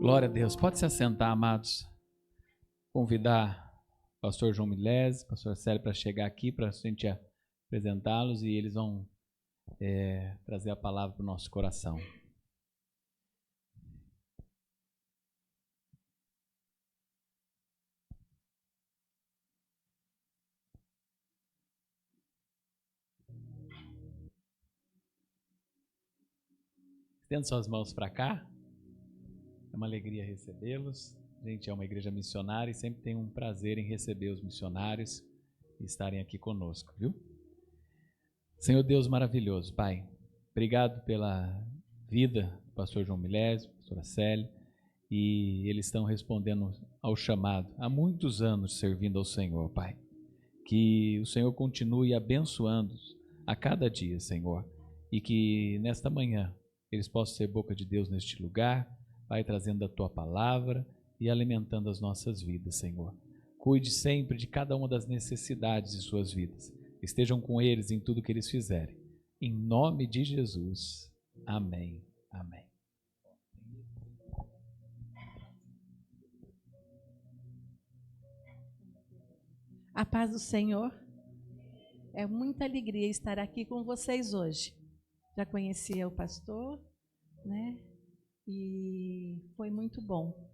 Glória a Deus. Pode se assentar, amados. Convidar o pastor João Milese, o pastor Célio para chegar aqui para a gente apresentá-los e eles vão trazer a palavra para o nosso coração. Estendo suas mãos para cá. É uma alegria recebê-los. A gente é uma igreja missionária e sempre tem um prazer em receber os missionários e estarem aqui conosco, viu? Senhor Deus maravilhoso, Pai, obrigado pela vida do pastor João Milese, pastora Célia, e eles estão respondendo ao chamado há muitos anos servindo ao Senhor, Pai. Que o Senhor continue abençoando-os a cada dia, Senhor, e que nesta manhã eles possam ser boca de Deus neste lugar, Pai, trazendo a Tua palavra e alimentando as nossas vidas, Senhor. Cuide sempre de cada uma das necessidades de suas vidas. Estejam com eles em tudo que eles fizerem. Em nome de Jesus. Amém. Amém. A paz do Senhor. É muita alegria estar aqui com vocês hoje. Já conhecia o pastor, né? E foi muito bom.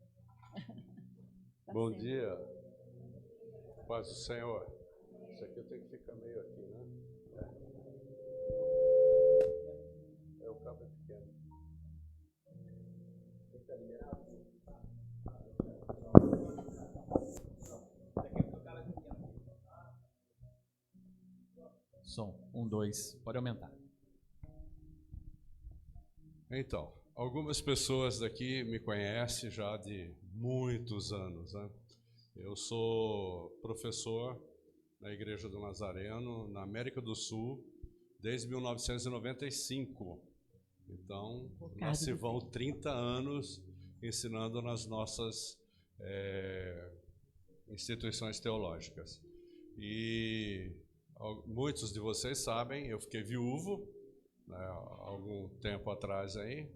Bom dia. Paz do Senhor. Isso aqui eu tenho que ficar meio aqui, né? O cabo é pequeno. Som, 1, 2, pode aumentar. Então, algumas pessoas daqui me conhecem já de muitos anos, né? Eu sou professor na Igreja do Nazareno, na América do Sul, desde 1995. Então, lá se vão 30 anos ensinando nas nossas instituições teológicas. E muitos de vocês sabem, eu fiquei viúvo, né, algum tempo atrás aí,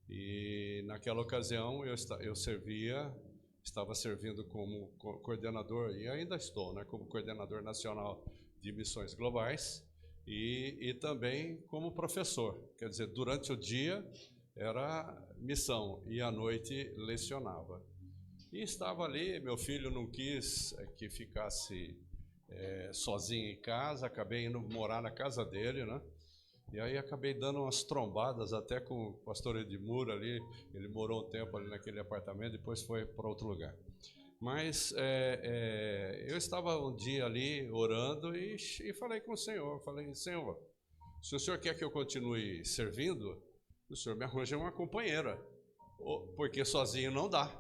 e naquela ocasião eu estava servindo como coordenador, e ainda estou, né, como coordenador nacional de missões globais, e também como professor. Quer dizer, durante o dia era missão e à noite lecionava. E estava ali, meu filho não quis que ficasse sozinho em casa, acabei indo morar na casa dele, né? E aí acabei dando umas trombadas até com o pastor Edmuro ali, ele morou um tempo ali naquele apartamento, depois foi para outro lugar. Mas eu estava um dia ali orando e falei com o Senhor, falei, Senhor, se o Senhor quer que eu continue servindo, o Senhor me arranja uma companheira, porque sozinho não dá.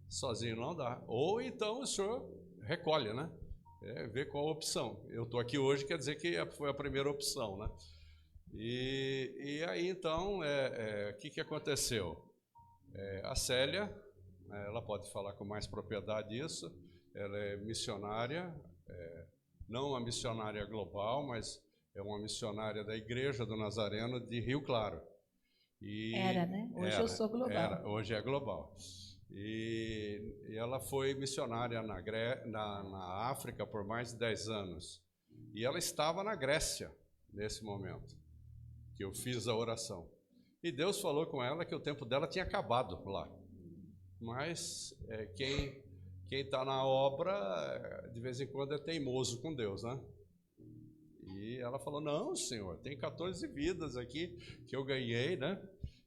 Sozinho não dá. Ou então o Senhor recolhe, né? Ver qual a opção. Eu estou aqui hoje, quer dizer que foi a primeira opção, né? E aí, então, o que aconteceu? A Célia, ela pode falar com mais propriedade disso, ela é missionária, não uma missionária global, mas é uma missionária da Igreja do Nazareno de Rio Claro. Era, né? Hoje eu sou global. Hoje é global. E ela foi missionária na África por mais de 10 anos. E ela estava na Grécia nesse momento, que eu fiz a oração. E Deus falou com ela que o tempo dela tinha acabado lá. Mas quem está na obra, de vez em quando é teimoso com Deus, né? E ela falou, não, Senhor, tem 14 vidas aqui que eu ganhei, né?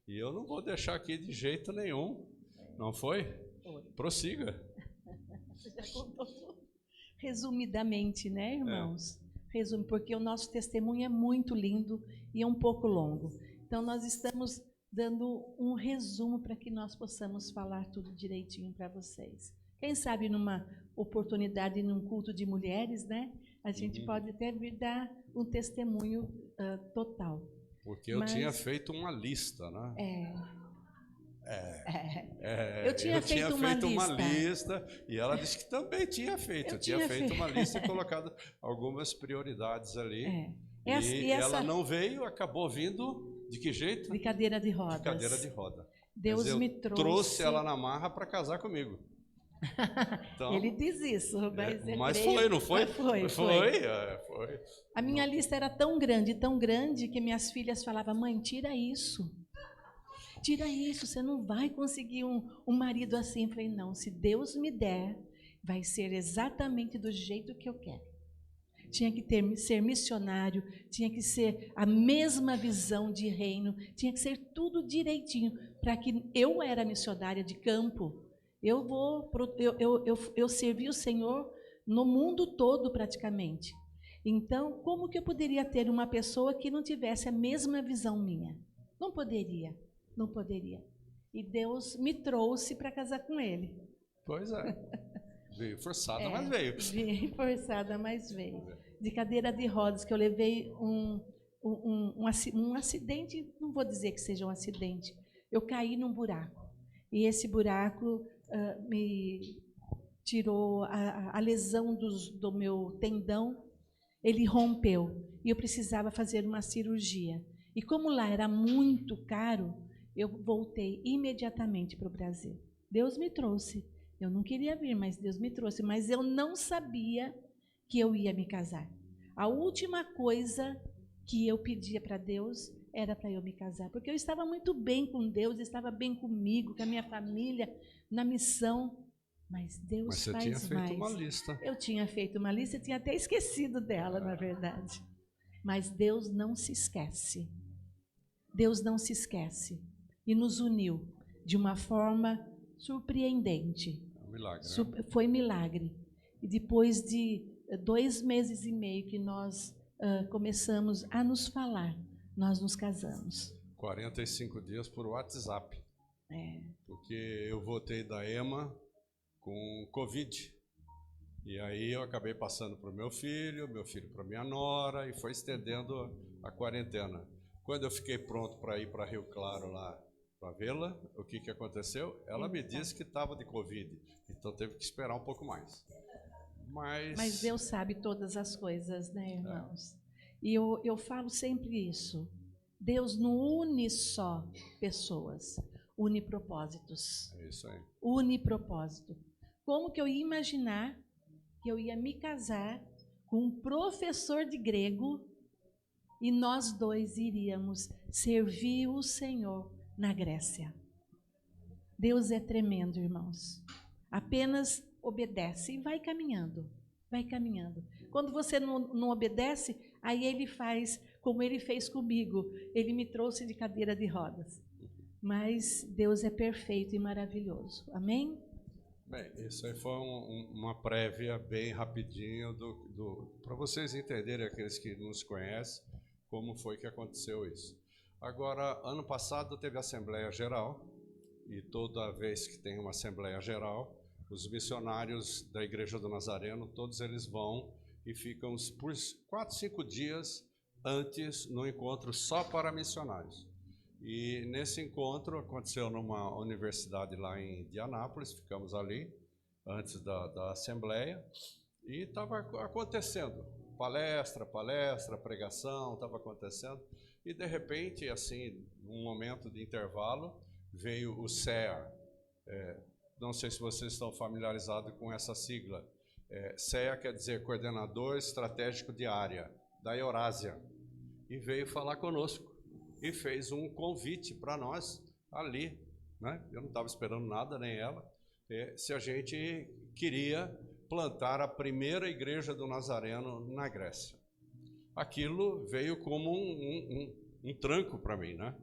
E eu não vou deixar aqui de jeito nenhum. Não foi? Foi. Prossiga. Você já contou tudo. Resumidamente, né, irmãos? Resumo, porque o nosso testemunho é muito lindo e é um pouco longo. Então, nós estamos dando um resumo para que nós possamos falar tudo direitinho para vocês. Quem sabe numa oportunidade, num culto de mulheres, né? A gente pode até vir dar um testemunho total. Porque eu tinha feito uma lista, né? Eu tinha feito uma lista e ela disse que também tinha feito. Eu tinha feito uma lista e colocado algumas prioridades ali. E ela não veio, acabou vindo de que jeito? De cadeira de rodas. De cadeira de roda. Deus eu me trouxe ela na marra para casar comigo. Então, Ele diz isso, mas foi, não foi? Foi. Foi. A minha lista era tão grande, que minhas filhas falavam, mãe, tira isso. Tira isso, você não vai conseguir um marido assim. Eu falei, não, se Deus me der, vai ser exatamente do jeito que eu quero. Tinha que ser missionário, tinha que ser a mesma visão de reino, tinha que ser tudo direitinho, para que eu era missionária de campo. Eu servi o Senhor no mundo todo praticamente. Então, como que eu poderia ter uma pessoa que não tivesse a mesma visão minha? Não poderia. E Deus me trouxe para casar com ele. Pois é. Veio forçada, mas veio. Veio forçada, mas veio. De cadeira de rodas, que eu levei um acidente, não vou dizer que seja um acidente, eu caí num buraco. E esse buraco me tirou a lesão do meu tendão, ele rompeu. E eu precisava fazer uma cirurgia. E como lá era muito caro, eu voltei imediatamente para o Brasil. Deus me trouxe. Eu não queria vir, mas Deus me trouxe. Mas eu não sabia que eu ia me casar. A última coisa que eu pedia para Deus era para eu me casar. Porque eu estava muito bem com Deus, estava bem comigo, com a minha família, na missão. Mas Deus faz mais. Mas você tinha feito uma lista. Eu tinha feito uma lista, tinha até esquecido dela, na verdade. Mas Deus não se esquece. Deus não se esquece. E nos uniu de uma forma surpreendente. Milagre, né? Foi milagre. E depois de 2 meses e meio que nós começamos a nos falar, nós nos casamos. 45 dias por WhatsApp. Porque eu voltei da EMA com Covid. E aí eu acabei passando para o meu filho para minha nora, e foi estendendo a quarentena. Quando eu fiquei pronto para ir para Rio Claro lá, para vê-la, o que aconteceu? Ela me disse que estava de Covid, então teve que esperar um pouco mais. Mas Deus sabe todas as coisas, né, irmãos? E eu falo sempre isso. Deus não une só pessoas, une propósitos. É isso aí. Une propósito. Como que eu ia imaginar que eu ia me casar com um professor de grego e nós dois iríamos servir o Senhor na Grécia? Deus é tremendo, irmãos. Apenas obedece e vai caminhando, vai caminhando. Quando você não obedece, aí ele faz como ele fez comigo. Ele me trouxe de cadeira de rodas. Mas Deus é perfeito e maravilhoso. Amém? Bem, isso aí foi uma prévia bem rapidinho para vocês entenderem, aqueles que nos conhecem, como foi que aconteceu isso. Agora, ano passado teve a Assembleia Geral, e toda vez que tem uma Assembleia Geral, os missionários da Igreja do Nazareno, todos eles vão e ficam por 4, 5 dias antes no encontro só para missionários. E nesse encontro aconteceu numa universidade lá em Indianápolis, ficamos ali antes da Assembleia, e estava acontecendo palestra, pregação, estava acontecendo, e de repente, assim, num momento de intervalo, veio o CEA. Não sei se vocês estão familiarizados com essa sigla. CEA quer dizer Coordenador Estratégico de Área, da Eurásia, e veio falar conosco e fez um convite para nós ali, né? Eu não estava esperando nada, nem ela, se a gente queria plantar a primeira igreja do Nazareno na Grécia. Aquilo veio como um tranco para mim, né?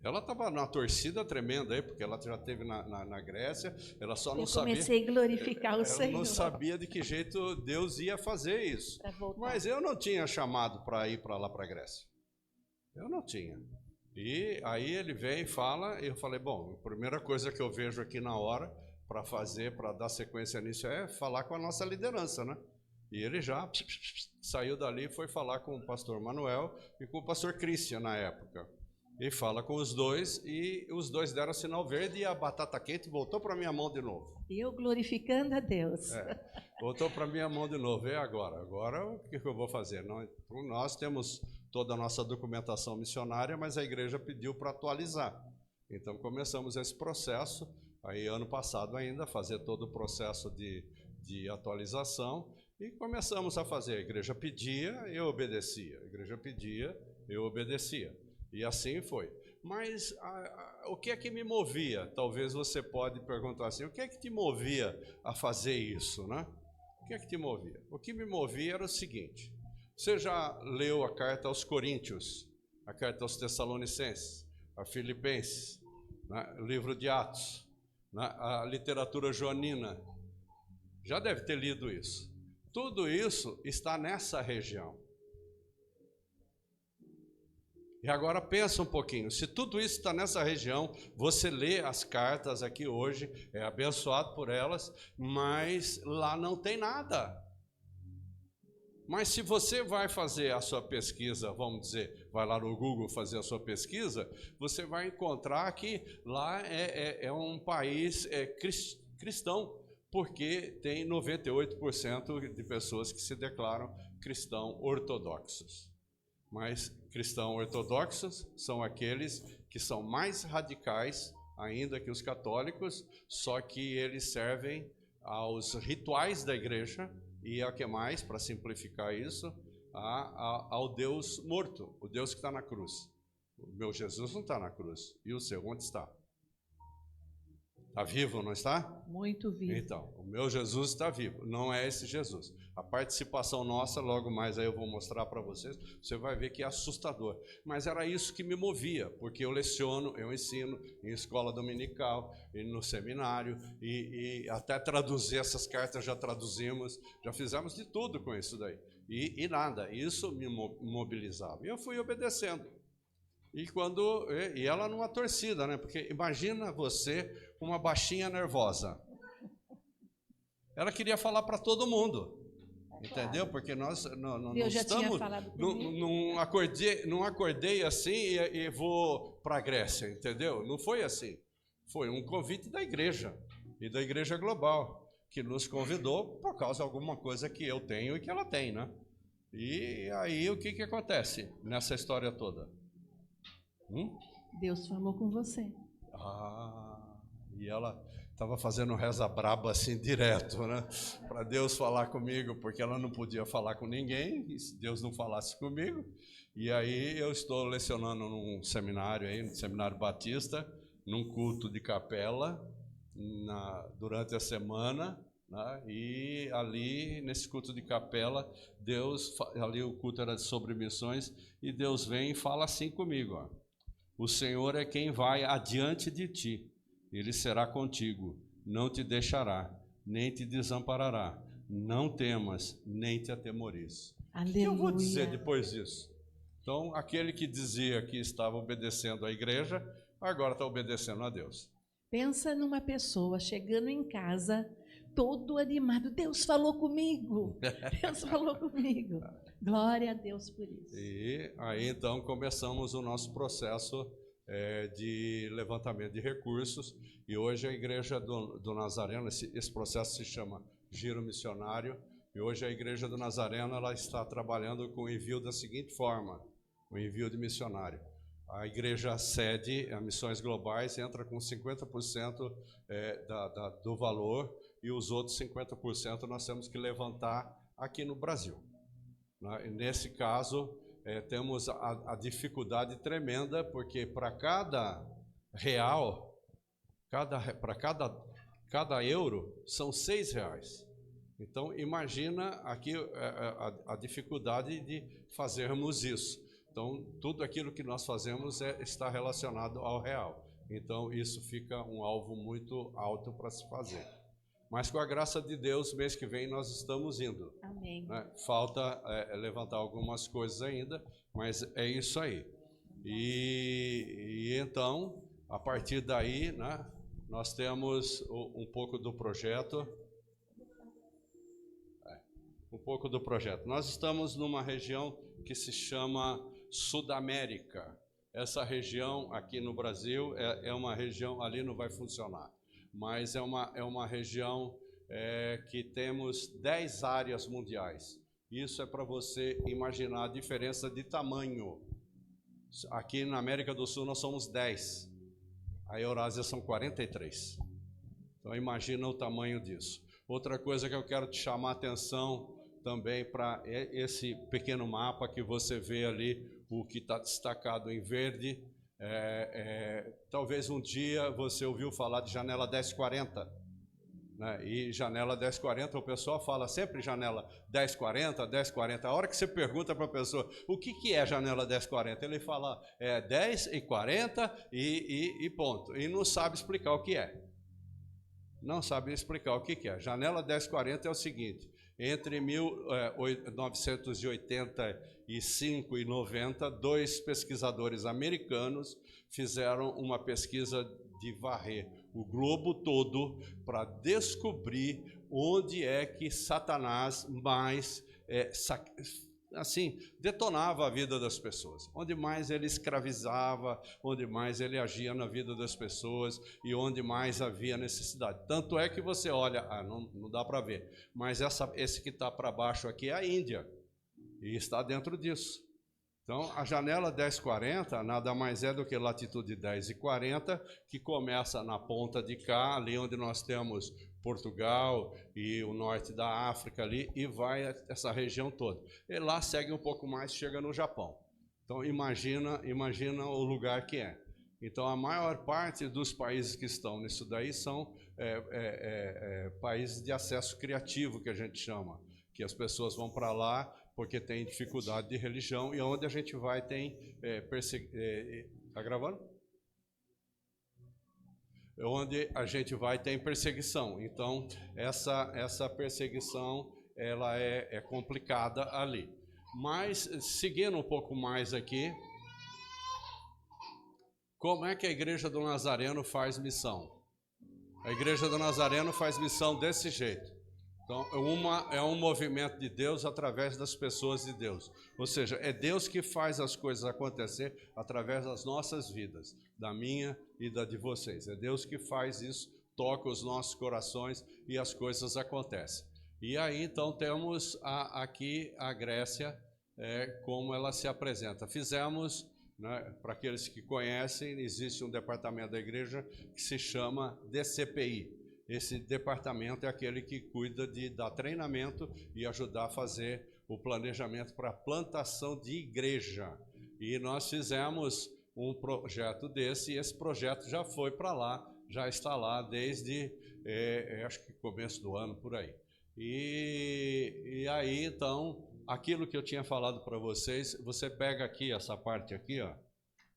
Ela estava na torcida tremenda aí, porque ela já esteve na Grécia, ela só não sabia... Eu comecei a glorificar o Senhor. Ela não sabia de que jeito Deus ia fazer isso. Mas eu não tinha chamado para ir para lá, para a Grécia. Eu não tinha. E aí ele vem e fala, e eu falei, bom, a primeira coisa que eu vejo aqui na hora, para fazer, para dar sequência nisso, é falar com a nossa liderança, né? E ele já saiu dali e foi falar com o pastor Manuel e com o pastor Christian na época. E fala com os dois, e os dois deram sinal verde, e a batata quente voltou para minha mão de novo. Eu glorificando a Deus. Voltou para minha mão de novo. E agora? Agora o que eu vou fazer? Nós temos toda a nossa documentação missionária, mas a igreja pediu para atualizar. Então começamos esse processo, aí ano passado ainda, fazer todo o processo de atualização, e começamos a fazer. A igreja pedia, eu obedecia. A igreja pedia, eu obedecia. E assim foi. Mas o que é que me movia? Talvez você pode perguntar assim, o que é que te movia a fazer isso, né? O que é que te movia? O que me movia era o seguinte, você já leu a carta aos Coríntios, a carta aos Tessalonicenses, a Filipenses, né? O livro de Atos, né? A literatura joanina? Já deve ter lido isso. Tudo isso está nessa região. E agora pensa um pouquinho, se tudo isso está nessa região, você lê as cartas aqui hoje, é abençoado por elas, mas lá não tem nada. Mas se você vai fazer a sua pesquisa, vamos dizer, vai lá no Google fazer a sua pesquisa, você vai encontrar que lá é um país cristão, porque tem 98% de pessoas que se declaram cristãos ortodoxos. Mas cristãos ortodoxos são aqueles que são mais radicais ainda que os católicos, só que eles servem aos rituais da igreja e a que mais, para simplificar isso, ao Deus morto, o Deus que está na cruz. O meu Jesus não está na cruz. E o seu, onde está? Está vivo, não está? Muito vivo. Então, o meu Jesus está vivo, não é esse Jesus. A participação nossa, logo mais aí eu vou mostrar para vocês, você vai ver que é assustador. Mas era isso que me movia, porque eu leciono, eu ensino em escola dominical, e no seminário, e até traduzir essas cartas já traduzimos, já fizemos de tudo com isso daí. E nada, isso me mobilizava. E eu fui obedecendo. E ela numa torcida, né? Porque imagina você, uma baixinha nervosa. Ela queria falar para todo mundo, entendeu? Porque nós não estamos, não acordei assim e vou para a Grécia, entendeu? Não foi assim. Foi um convite da igreja e da igreja global que nos convidou por causa de alguma coisa que eu tenho e que ela tem, né? E aí o que acontece nessa história toda? Deus falou com você. E ela estava fazendo reza braba assim direto, né? Para Deus falar comigo, porque ela não podia falar com ninguém, e se Deus não falasse comigo. E aí eu estou lecionando num seminário aí, no Seminário Batista, num culto de capela, durante a semana, né? E ali, nesse culto de capela, ali o culto era sobre missões, e Deus vem e fala assim comigo, ó. O Senhor é quem vai adiante de ti. Ele será contigo, não te deixará, nem te desamparará. Não temas, nem te atemorize. Aleluia. O que eu vou dizer depois disso? Então, aquele que dizia que estava obedecendo à igreja, agora está obedecendo a Deus. Pensa numa pessoa chegando em casa, todo animado. Deus falou comigo. Deus falou comigo. Glória a Deus por isso. E aí, então, começamos o nosso processo de levantamento de recursos, e hoje a Igreja do Nazareno, esse processo se chama Giro Missionário, e hoje a Igreja do Nazareno ela está trabalhando com o envio da seguinte forma, o envio de missionário. A igreja sede, a Missões Globais, entra com 50% do valor, e os outros 50% nós temos que levantar aqui no Brasil. Nesse caso, temos a dificuldade tremenda, porque para cada real, para cada euro, são R$6. Então, imagina aqui a dificuldade de fazermos isso. Então, tudo aquilo que nós fazemos está relacionado ao real. Então, isso fica um alvo muito alto para se fazer. Mas com a graça de Deus, mês que vem nós estamos indo. Amém. Né? Falta levantar algumas coisas ainda, mas é isso aí. E então, a partir daí, né, nós temos um pouco do projeto. Nós estamos numa região que se chama Sudamérica. Essa região aqui no Brasil é uma região, ali não vai funcionar, mas é uma região que temos 10 áreas mundiais. Isso é para você imaginar a diferença de tamanho. Aqui na América do Sul nós somos 10. A Eurásia são 43. Então imagina o tamanho disso. Outra coisa que eu quero te chamar a atenção também para esse pequeno mapa que você vê ali, o que está destacado em verde. Talvez um dia você ouviu falar de janela 1040, né? E janela 1040, o pessoal fala sempre janela 1040, 1040. A hora que você pergunta para a pessoa o que é janela 1040, ele fala 10 e 40 e ponto. E não sabe explicar o que é. Não sabe explicar o que é. Janela 1040 é o seguinte: entre 1985 e 90, dois pesquisadores americanos fizeram uma pesquisa de varrer o globo todo para descobrir onde é que Satanás mais detonava a vida das pessoas, onde mais ele escravizava, onde mais ele agia na vida das pessoas e onde mais havia necessidade. Tanto é que você olha, não dá para ver, mas esse que está para baixo aqui é a Índia, e está dentro disso. Então, a janela 1040 nada mais é do que latitude 10 e 40, que começa na ponta de cá, ali onde nós temos Portugal e o norte da África ali, e vai essa região toda. E lá segue um pouco mais, chega no Japão. Então, imagina o lugar que é. Então, a maior parte dos países que estão nisso daí são países de acesso criativo, que a gente chama, que as pessoas vão para lá porque tem dificuldade de religião, e onde a gente vai tem tá gravando? Onde a gente vai tem perseguição. Então, essa perseguição ela é complicada ali. Mas, seguindo um pouco mais aqui, como é que a Igreja do Nazareno faz missão? A Igreja do Nazareno faz missão desse jeito. Então, é um movimento de Deus através das pessoas de Deus. Ou seja, é Deus que faz as coisas acontecer através das nossas vidas, da minha e da de vocês. É Deus que faz isso, toca os nossos corações e as coisas acontecem. E aí, então, temos aqui a Grécia, como ela se apresenta. Fizemos, né, para aqueles que conhecem, existe um departamento da igreja que se chama DCPI. Esse departamento é aquele que cuida de dar treinamento e ajudar a fazer o planejamento para a plantação de igreja. E nós fizemos um projeto desse, e esse projeto já foi para lá, já está lá desde, acho que começo do ano, por aí. E aí, então, aquilo que eu tinha falado para vocês, você pega aqui, essa parte aqui, ó,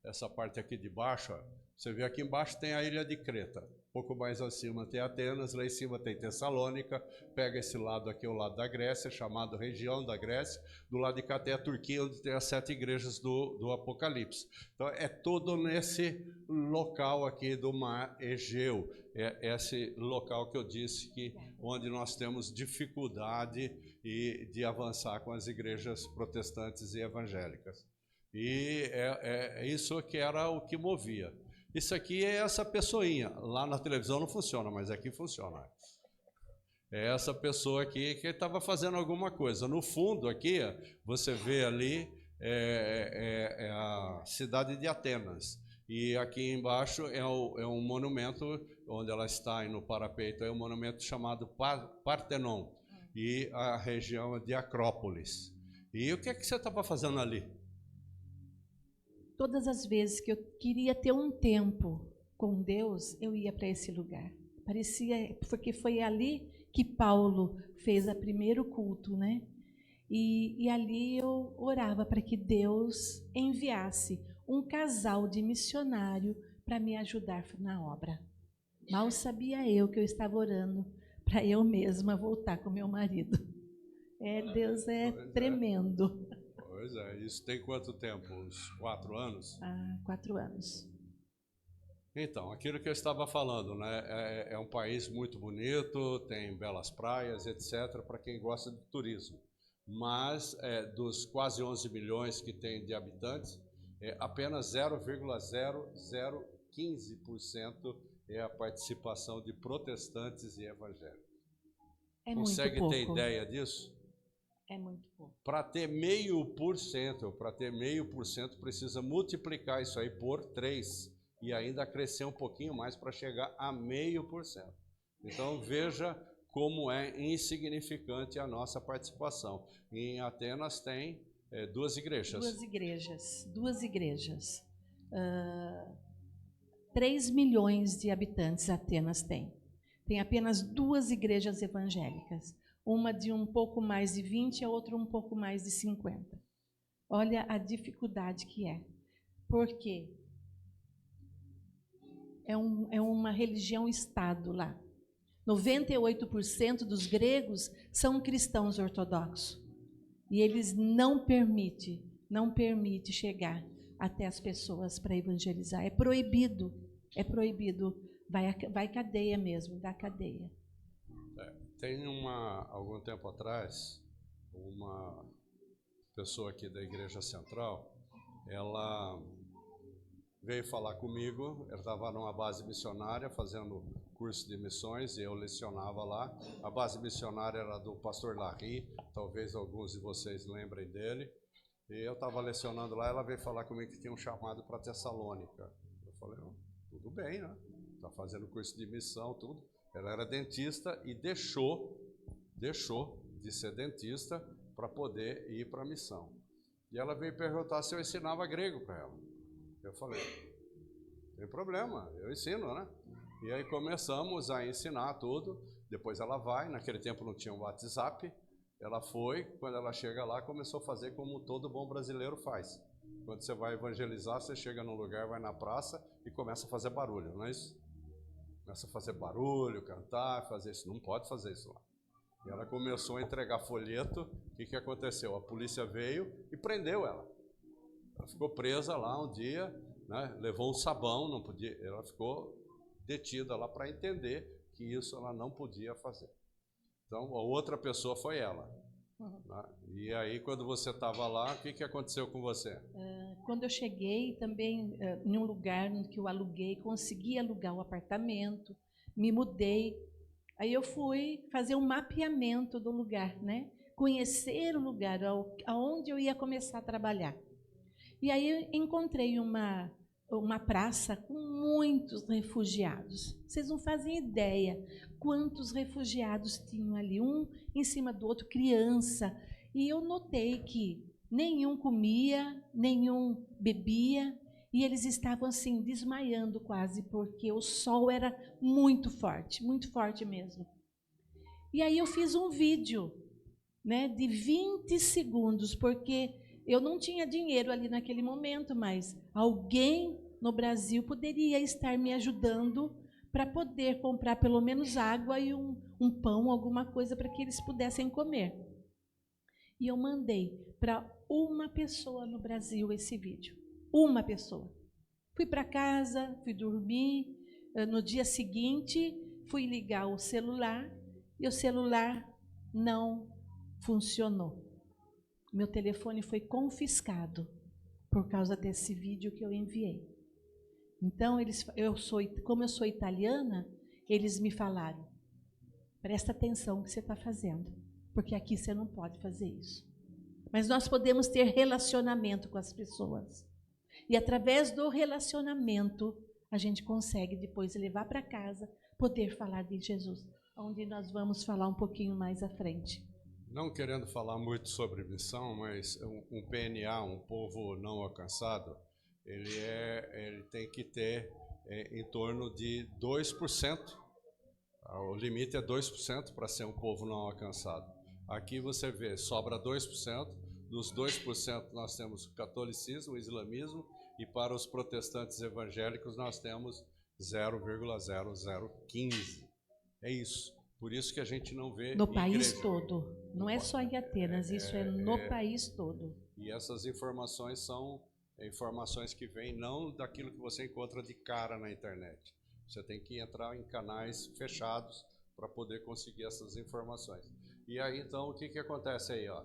essa parte aqui de baixo, ó, você vê aqui embaixo tem a ilha de Creta. Um pouco mais acima tem Atenas, lá em cima tem Tessalônica, pega esse lado aqui, o lado da Grécia, chamado região da Grécia, do lado de cá tem a Turquia, onde tem as 7 igrejas do Apocalipse. Então, é todo nesse local aqui do mar Egeu, é esse local que eu disse que onde nós temos dificuldade de avançar com as igrejas protestantes e evangélicas. E isso que era o que movia. Isso aqui é essa pessoinha. Lá na televisão não funciona, mas aqui funciona. É essa pessoa aqui que estava fazendo alguma coisa. No fundo aqui, você vê ali a cidade de Atenas. E aqui embaixo é um monumento, onde ela está aí no parapeito, é um monumento chamado Partenon. E a região de Acrópolis. E o que é que você estava fazendo ali? Todas as vezes que eu queria ter um tempo com Deus, eu ia para esse lugar. Parecia, porque foi ali que Paulo fez o primeiro culto, né? E ali eu orava para que Deus enviasse um casal de missionário para me ajudar na obra. Mal sabia eu que eu estava orando para eu mesma voltar com meu marido. Deus é tremendo. Pois é, isso tem quanto tempo? Uns 4 anos? 4 anos. Então, aquilo que eu estava falando, né? É um país muito bonito, tem belas praias, etc., para quem gosta de turismo. Mas, dos quase 11 milhões que tem de habitantes, apenas 0,0015% é a participação de protestantes e evangélicos. Consegue muito ter pouco. Ideia disso? É muito pouco. Para ter 0,5%, precisa multiplicar isso aí por 3 e ainda crescer um pouquinho mais para chegar a 0,5%. Então veja como é insignificante a nossa participação. Em Atenas tem 2 igrejas. 2 igrejas. 3 milhões de habitantes Atenas tem. Tem apenas 2 igrejas evangélicas. Uma de um pouco mais de 20 e a outra um pouco mais de 50. Olha a dificuldade que é. Por quê? É uma religião-estado lá. 98% dos gregos são cristãos ortodoxos. E eles não permitem chegar até as pessoas para evangelizar. É proibido. Vai cadeia mesmo, dá cadeia. Tem algum tempo atrás, uma pessoa aqui da Igreja Central, ela veio falar comigo, ela estava numa base missionária fazendo curso de missões e eu lecionava lá. A base missionária era do pastor Larry, talvez alguns de vocês lembrem dele. E eu estava lecionando lá, ela veio falar comigo que tinha um chamado para Tessalônica. Eu falei, tudo bem, né? Está fazendo curso de missão, tudo. Ela era dentista e deixou de ser dentista para poder ir para a missão. E ela veio perguntar se eu ensinava grego para ela. Eu falei, não tem problema, eu ensino, né? E aí começamos a ensinar tudo. Depois ela vai, naquele tempo não tinha um WhatsApp. Ela foi, quando ela chega lá, começou a fazer como todo bom brasileiro faz. Quando você vai evangelizar, você chega num lugar, vai na praça e começa a fazer barulho, não é isso? Começa a fazer barulho, cantar, fazer isso. Não pode fazer isso lá. E ela começou a entregar folheto. O que aconteceu? A polícia veio e prendeu ela. Ela ficou presa lá um dia, né? Levou um sabão, não podia. Ela ficou detida lá para entender que isso ela não podia fazer. Então, a outra pessoa foi ela. Né? E aí, quando você estava lá, o que aconteceu com você? Quando eu cheguei, também em um lugar que eu aluguei, consegui alugar um apartamento, me mudei. Aí eu fui fazer um mapeamento do lugar, né? Conhecer o lugar, aonde eu ia começar a trabalhar. E aí eu encontrei uma praça com muitos refugiados. Vocês não fazem ideia quantos refugiados tinham ali, um em cima do outro, criança. E eu notei que nenhum comia, nenhum bebia, e eles estavam assim, desmaiando quase, porque o sol era muito forte mesmo. E aí eu fiz um vídeo, né, de 20 segundos, porque eu não tinha dinheiro ali naquele momento, mas alguém no Brasil poderia estar me ajudando para poder comprar pelo menos água e um pão, alguma coisa para que eles pudessem comer. E eu mandei para uma pessoa no Brasil esse vídeo. Uma pessoa. Fui para casa, fui dormir. No dia seguinte, fui ligar o celular e o celular não funcionou. Meu telefone foi confiscado por causa desse vídeo que eu enviei. Então, como eu sou italiana, eles me falaram, presta atenção no que você está fazendo, porque aqui você não pode fazer isso. Mas nós podemos ter relacionamento com as pessoas. E através do relacionamento, a gente consegue depois levar para casa, poder falar de Jesus, onde nós vamos falar um pouquinho mais à frente. Não querendo falar muito sobre missão, mas um PNA, um povo não alcançado, ele tem que ter em torno de 2%. O limite é 2% para ser um povo não alcançado. Aqui você vê, sobra 2%. Dos 2% nós temos o catolicismo, o islamismo, e para os protestantes evangélicos nós temos 0,0015. É isso. Por isso que a gente não vê no país todo. Não é só em Atenas, isso é no país todo. E essas informações são informações que vêm não daquilo que você encontra de cara na internet. Você tem que entrar em canais fechados para poder conseguir essas informações. E aí, então, o que acontece aí? Ó?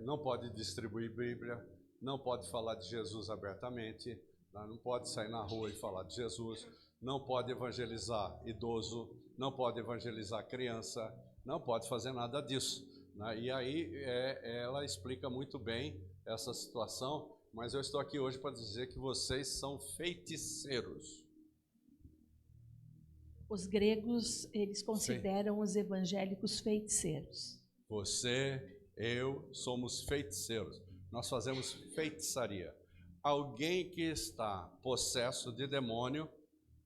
Não pode distribuir Bíblia, não pode falar de Jesus abertamente, não pode sair na rua e falar de Jesus, não pode evangelizar idoso, não pode evangelizar criança, não pode fazer nada disso. Né? E aí ela explica muito bem essa situação mas eu estou aqui hoje para dizer que vocês são feiticeiros. Os gregos, eles consideram os evangélicos feiticeiros. Você, eu, somos feiticeiros. Nós fazemos feitiçaria. Alguém que está possesso de demônio,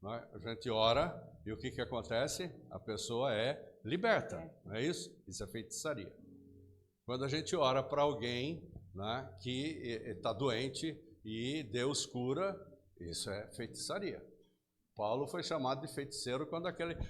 né, a gente ora e o que acontece? A pessoa é liberta, não é isso? Isso é feitiçaria. Quando a gente ora para alguém, né, que está doente e Deus cura, isso é feitiçaria. Paulo foi chamado de feiticeiro quando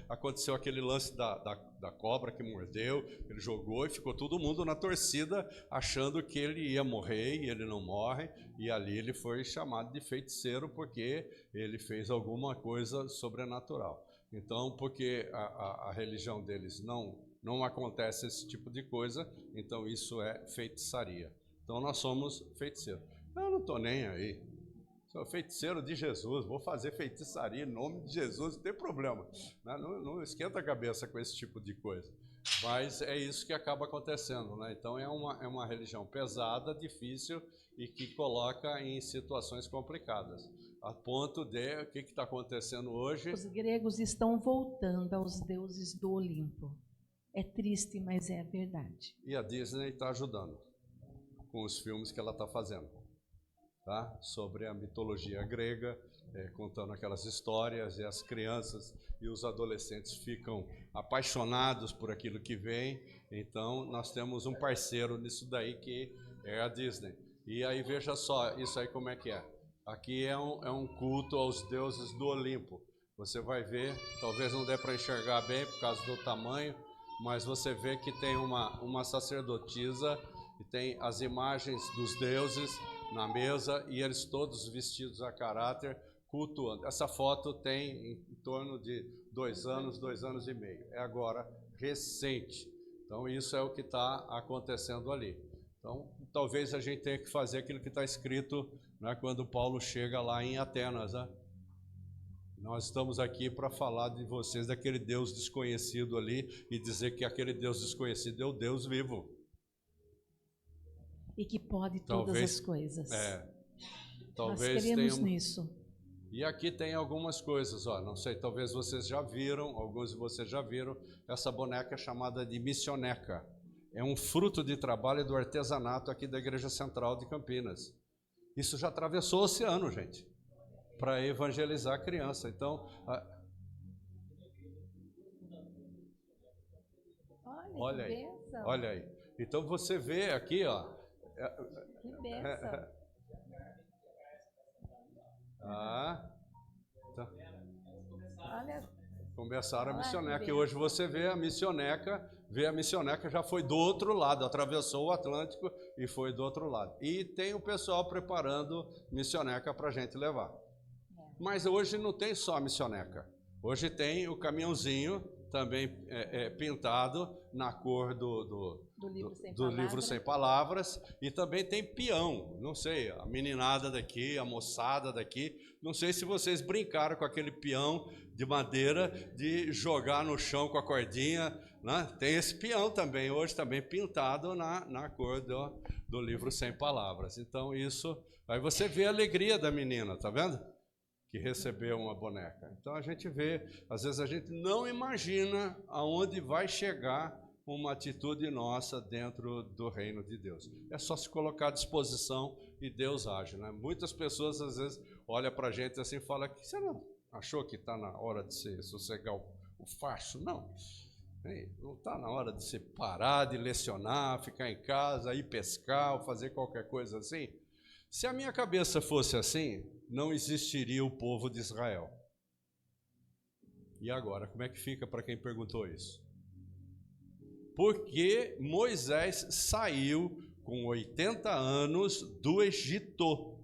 aconteceu aquele lance da cobra que mordeu, ele jogou e ficou todo mundo na torcida achando que ele ia morrer e ele não morre, e ali ele foi chamado de feiticeiro porque ele fez alguma coisa sobrenatural. Então, porque a religião deles não acontece esse tipo de coisa, então isso é feitiçaria. Então nós somos feiticeiros. Eu não estou nem aí. Sou feiticeiro de Jesus, vou fazer feitiçaria em nome de Jesus, não tem problema. Não esquenta a cabeça com esse tipo de coisa. Mas é isso que acaba acontecendo, né? Então é uma religião pesada, difícil e que coloca em situações complicadas. A ponto de, o que está acontecendo hoje? Os gregos estão voltando aos deuses do Olimpo. É triste, mas é a verdade. E a Disney está ajudando com os filmes que ela está fazendo. Tá? Sobre a mitologia grega, contando aquelas histórias, e as crianças e os adolescentes ficam apaixonados por aquilo que vem. Então nós temos um parceiro nisso daí que é a Disney. E aí veja só, isso aí como é que é. Aqui é um culto aos deuses do Olimpo. Você vai ver, talvez não dê para enxergar bem por causa do tamanho, mas você vê que tem uma sacerdotisa e tem as imagens dos deuses na mesa e eles todos vestidos a caráter, cultuando. Essa foto tem em torno de 2 anos, 2 anos e meio. É agora recente. Então isso é o que está acontecendo ali. Então talvez a gente tenha que fazer aquilo que está escrito, né, quando Paulo chega lá em Atenas. Né? Nós estamos aqui para falar de vocês, daquele Deus desconhecido ali, e dizer que aquele Deus desconhecido é o Deus vivo. E que pode todas as coisas. Talvez nós cremos nisso. E aqui tem algumas coisas, ó, não sei, talvez vocês já viram, alguns de vocês já viram, essa boneca chamada de missioneca. É um fruto de trabalho do artesanato aqui da Igreja Central de Campinas. Isso já atravessou o oceano, gente, para evangelizar a criança. Então, olha aí, olha aí. Então você vê aqui, ó. Que bênção. Então, Olha, começaram a missioneca, e hoje você vê a missioneca já foi do outro lado, atravessou o Atlântico e foi do outro lado. E tem o pessoal preparando missioneca para a gente levar. Mas hoje não tem só a missioneca, hoje tem o caminhãozinho também pintado na cor do livro Sem Palavras, e também tem peão, não sei, a meninada daqui, a moçada daqui, não sei se vocês brincaram com aquele peão de madeira, de jogar no chão com a cordinha, né? Tem esse peão também, hoje também pintado na cor do livro Sem Palavras. Então isso, aí você vê a alegria da menina, tá vendo? Que recebeu uma boneca. Então a gente vê, às vezes a gente não imagina aonde vai chegar uma atitude nossa dentro do reino de Deus. É só se colocar à disposição e Deus age, né? Muitas pessoas às vezes olham para a gente assim e falam que você não achou que está na hora de se sossegar o facho? Não. Não está na hora de se parar, de lecionar, ficar em casa, ir pescar ou fazer qualquer coisa assim. Se a minha cabeça fosse assim, não existiria o povo de Israel. E agora, como é que fica para quem perguntou isso? Porque Moisés saiu com 80 anos do Egito.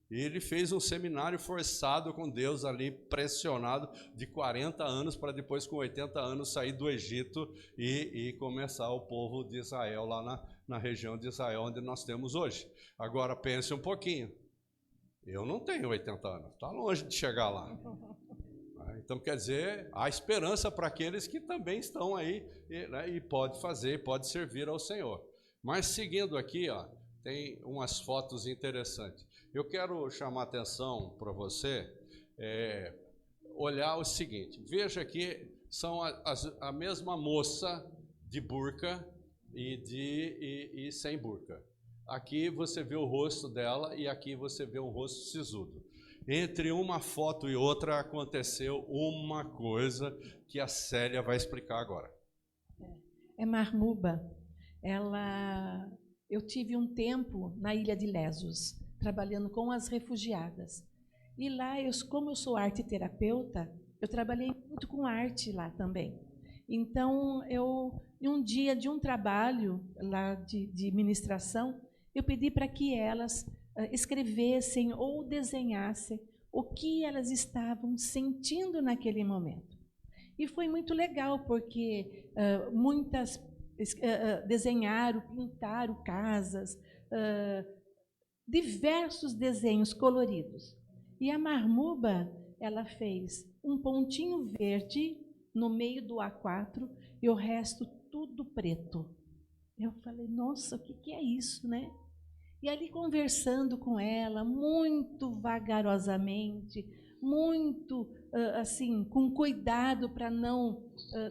Ele fez um seminário forçado com Deus ali, pressionado, de 40 anos, para depois, com 80 anos, sair do Egito e começar o povo de Israel lá na região de Israel, onde nós temos hoje. Agora, pense um pouquinho. Eu não tenho 80 anos, está longe de chegar lá. Então, quer dizer, há esperança para aqueles que também estão aí, né, e pode fazer, pode servir ao Senhor. Mas, seguindo aqui, ó, tem umas fotos interessantes. Eu quero chamar a atenção para você, olhar o seguinte, veja que são a mesma moça de burca e sem burca. Aqui você vê o rosto dela e aqui você vê um rosto sisudo. Entre uma foto e outra aconteceu uma coisa que a Célia vai explicar agora. É Marmuba. Eu tive um tempo na ilha de Lesos, trabalhando com as refugiadas. E lá, como eu sou arte-terapeuta, eu trabalhei muito com arte lá também. Então, em um dia de um trabalho lá de ministração, eu pedi para que elas escrevessem ou desenhassem o que elas estavam sentindo naquele momento. E foi muito legal, porque muitas desenharam, pintaram casas, diversos desenhos coloridos. E a Marmuba, ela fez um pontinho verde no meio do A4 e o resto tudo preto. Eu falei, nossa, o que é isso, né? E ali conversando com ela, muito vagarosamente, muito assim, com cuidado para não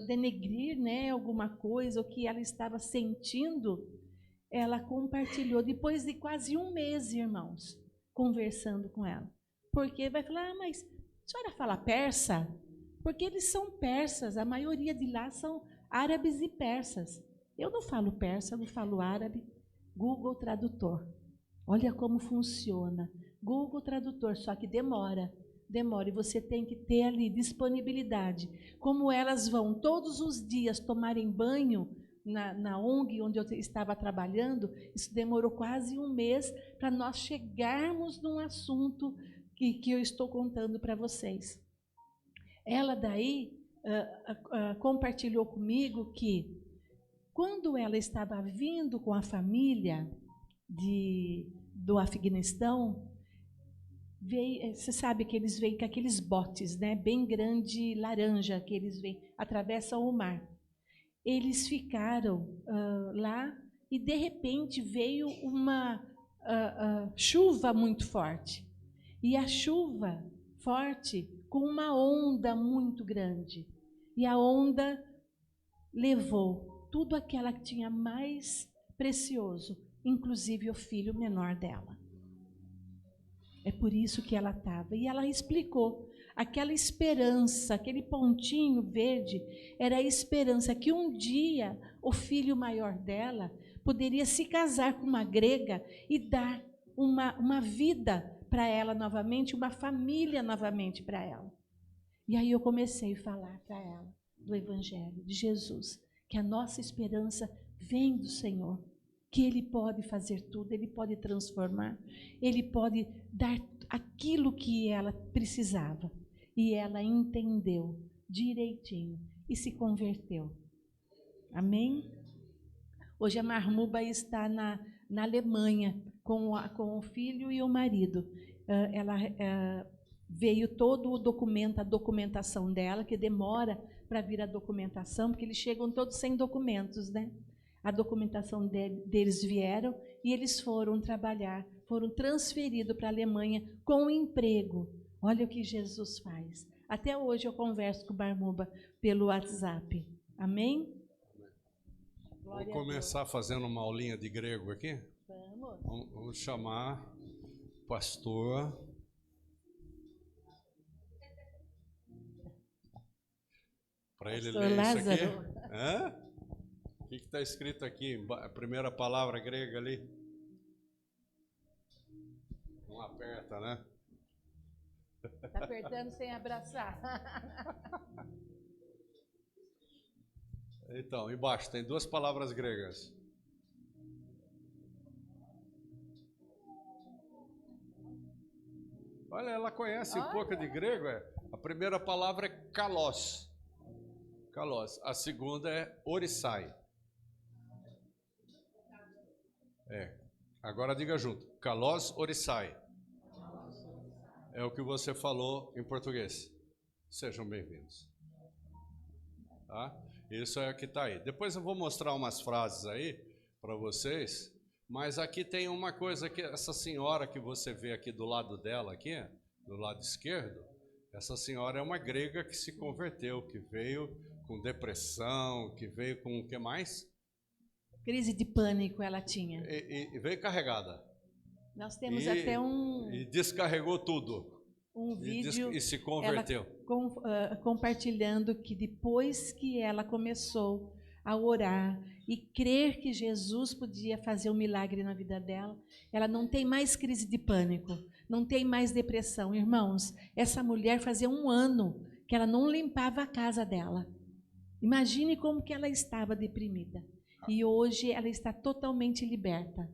denegrir, né, alguma coisa, o que ela estava sentindo, ela compartilhou, depois de quase um mês, irmãos, conversando com ela. Porque vai falar, mas a senhora fala persa? Porque eles são persas, a maioria de lá são árabes e persas. Eu não falo persa, eu não falo árabe. Google Tradutor. Olha como funciona. Google Tradutor, só que demora. E você tem que ter ali disponibilidade. Como elas vão todos os dias tomarem banho na ONG onde eu estava trabalhando, isso demorou quase um mês para nós chegarmos num assunto que eu estou contando para vocês. Ela daí compartilhou comigo que quando ela estava vindo com a família do Afeganistão, você sabe que eles vêm com aqueles botes, né, bem grande, laranja, que eles vêm, atravessam o mar. Eles ficaram lá e, de repente, veio uma chuva muito forte. E a chuva forte com uma onda muito grande. E a onda levou tudo aquilo que tinha mais precioso, inclusive o filho menor dela. É por isso que ela estava. E ela explicou. Aquela esperança, aquele pontinho verde, era a esperança que um dia o filho maior dela poderia se casar com uma grega e dar uma vida para ela novamente, uma família novamente para ela. E aí eu comecei a falar para ela do Evangelho, de Jesus, que a nossa esperança vem do Senhor, que Ele pode fazer tudo, Ele pode transformar, Ele pode dar aquilo que ela precisava. E ela entendeu direitinho e se converteu. Amém? Hoje a Marmuba está na Alemanha com o filho e o marido. Ela veio todo o documento, a documentação dela, que demora para vir a documentação, porque eles chegam todos sem documentos, né? A documentação deles vieram e eles foram trabalhar, foram transferidos para a Alemanha com emprego. Olha o que Jesus faz. Até hoje eu converso com o Marmuba pelo WhatsApp. Amém? Vamos começar fazendo uma aulinha de grego aqui? Vamos chamar o pastor. Para ele ler Lázaro. isso aqui. Hã? O que está escrito aqui? A primeira palavra grega ali. Não aperta, né? Está apertando sem abraçar. Então, embaixo tem duas palavras gregas. Olha, ela conhece um pouco de grego. A primeira palavra é kalos. Kalos. A segunda é orissai. Agora diga junto. Kalos orissai. É o que você falou em português. Sejam bem-vindos. Tá? Isso é o que está aí. Depois eu vou mostrar umas frases aí para vocês, Mas aqui tem uma coisa que essa senhora que você vê aqui do lado dela, aqui, do lado esquerdo, essa senhora é uma grega que se converteu, que veio com depressão, que veio com o que mais? Crise de pânico ela tinha. E veio carregada. Nós temos até E descarregou tudo. Um vídeo e se converteu. Compartilhando que depois que ela começou a orar e crer que Jesus podia fazer um milagre na vida dela, ela não tem mais crise de pânico, não tem mais depressão. Irmãos, essa mulher fazia 1 ano que ela não limpava a casa dela. Imagine como que ela estava deprimida. E hoje ela está totalmente liberta.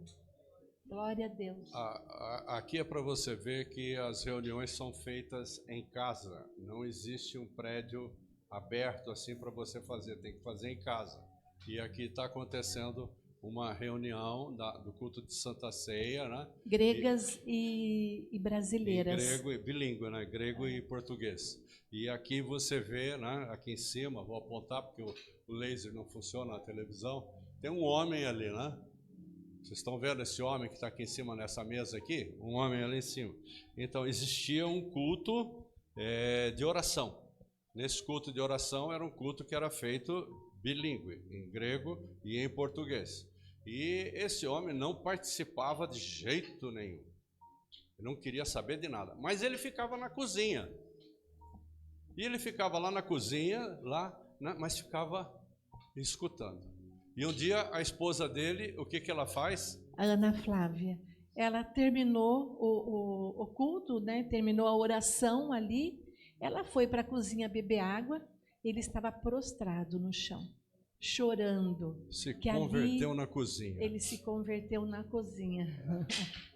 Glória a Deus. Aqui é para você ver que as reuniões são feitas em casa. Não existe um prédio aberto assim para você fazer. Tem que fazer em casa. E aqui está acontecendo uma reunião do culto de Santa Ceia, né? Gregas e brasileiras. Grego e bilíngue, né? Grego e português. E aqui você vê, né? Aqui em cima, vou apontar porque o laser não funciona na televisão. Tem um homem ali, né? Vocês estão vendo esse homem que está aqui em cima nessa mesa aqui? Um homem ali em cima. Então, existia um culto de oração. Nesse culto de oração era um culto que era feito bilíngue, em grego e em português. E esse homem não participava de jeito nenhum. Ele não queria saber de nada. Mas ele ficava na cozinha. E ele ficava lá na cozinha, mas ficava escutando. E um dia a esposa dele, o que ela faz? A Ana Flávia. Ela terminou o culto, né? Terminou a oração ali. Ela foi para a cozinha beber água. Ele estava prostrado no chão, chorando. Se converteu na cozinha. Ele se converteu na cozinha.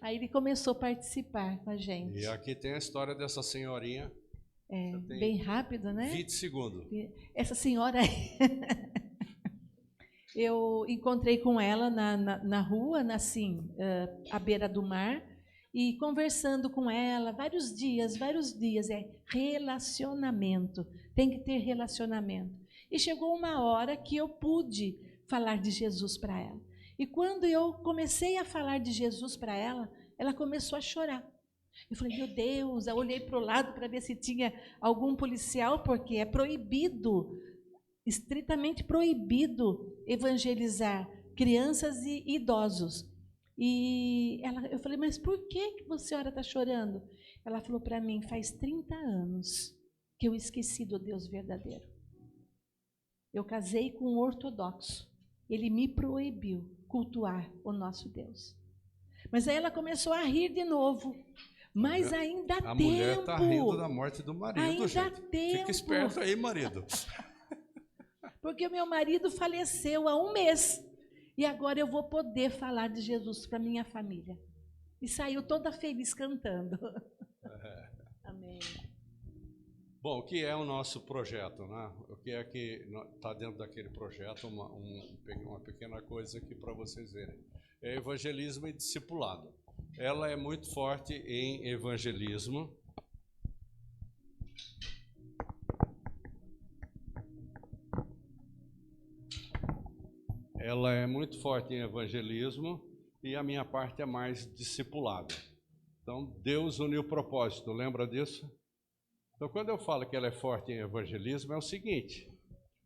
Aí ele começou a participar com a gente. E aqui tem a história dessa senhorinha. Bem rápido, né? 20 segundos. Essa senhora eu encontrei com ela na rua, assim, à beira do mar, e conversando com ela vários dias, relacionamento, tem que ter relacionamento. E chegou uma hora que eu pude falar de Jesus para ela. E quando eu comecei a falar de Jesus para ela, ela começou a chorar. Eu falei, meu Deus, eu olhei para o lado para ver se tinha algum policial, porque é proibido, estritamente proibido evangelizar crianças e idosos. E eu falei, mas por que a senhora está chorando? Ela falou para mim, faz 30 anos que eu esqueci do Deus verdadeiro. Eu casei com um ortodoxo. Ele me proibiu cultuar o nosso Deus. Mas aí ela começou a rir de novo. Mas ainda há tempo. A mulher está rindo da morte do marido, ainda gente. Tempo. Fica esperto aí, marido. Porque o meu marido faleceu há 1 mês. E agora eu vou poder falar de Jesus para minha família. E saiu toda feliz cantando. Amém. Bom, o que é o nosso projeto, né? O que é que está dentro daquele projeto? Uma pequena coisa aqui para vocês verem. É evangelismo e discipulado. Ela é muito forte em evangelismo. Ela é muito forte em evangelismo e a minha parte é mais discipulado. Então, Deus uniu o propósito, lembra disso? Então, quando eu falo que ela é forte em evangelismo, é o seguinte: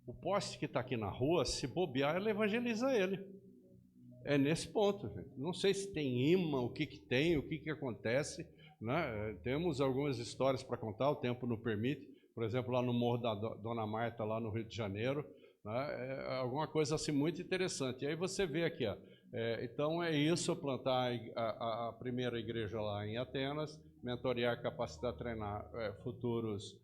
o poste que está aqui na rua, se bobear, ela evangeliza ele. É nesse ponto, gente. Não sei se tem imã, o que tem, o que acontece, né? Temos algumas histórias para contar, o tempo não permite. Por exemplo, lá no Morro da Dona Marta, lá no Rio de Janeiro, né? É alguma coisa assim muito interessante. E aí você vê aqui, ó, então é isso, plantar a primeira igreja lá em Atenas, mentorear, capacitar, treinar futuros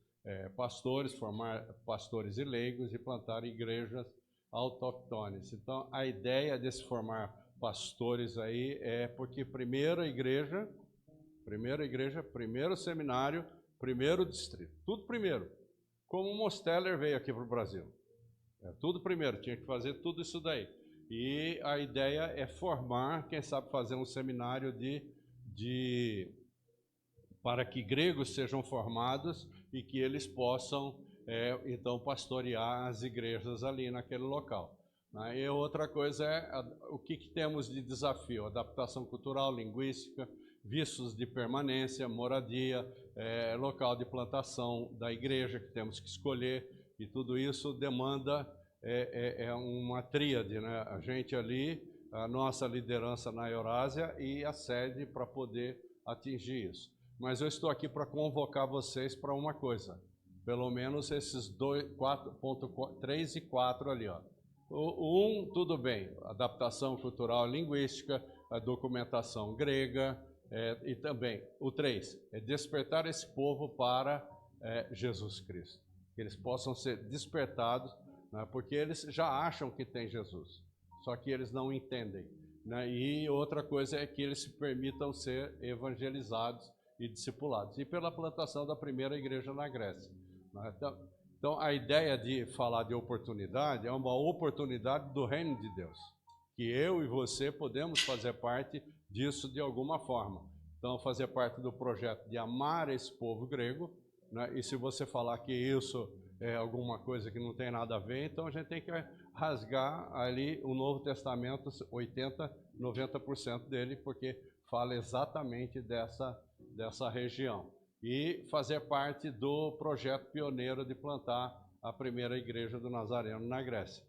pastores, formar pastores e leigos e plantar igrejas autóctones. Então, a ideia de se formar pastores aí é porque primeiro seminário, primeiro distrito, tudo primeiro. Como o Mosteller veio aqui para o Brasil. Tudo primeiro, tinha que fazer tudo isso daí. E a ideia é formar, quem sabe fazer um seminário para que gregos sejam formados e que eles possam então pastorear as igrejas ali naquele local. E outra coisa é o que temos de desafio: adaptação cultural, linguística, vistos de permanência, moradia, local de plantação da igreja que temos que escolher, e tudo isso demanda uma tríade, né? A gente ali, a nossa liderança na Eurásia e a sede para poder atingir isso. Mas eu estou aqui para convocar vocês para uma coisa, pelo menos esses 3 e 4 ali, ó. O 1, tudo bem, adaptação cultural e linguística, a documentação grega, e também o 3, é despertar esse povo para Jesus Cristo. Que eles possam ser despertados, né, porque eles já acham que tem Jesus, só que eles não entendem, né? E outra coisa é que eles se permitam ser evangelizados e discipulados, e pela plantação da primeira igreja na Grécia, né? Então, a ideia de falar de oportunidade é uma oportunidade do reino de Deus, que eu e você podemos fazer parte disso de alguma forma. Então, fazer parte do projeto de amar esse povo grego, né? E se você falar que isso é alguma coisa que não tem nada a ver, então a gente tem que rasgar ali o Novo Testamento, 80%, 90% dele, porque fala exatamente dessa região. E fazer parte do projeto pioneiro de plantar a primeira igreja do Nazareno na Grécia.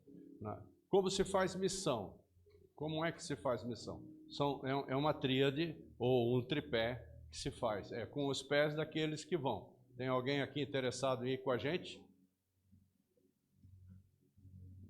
Como se faz missão? Como é que se faz missão? É uma tríade ou um tripé que se faz. É com os pés daqueles que vão. Tem alguém aqui interessado em ir com a gente?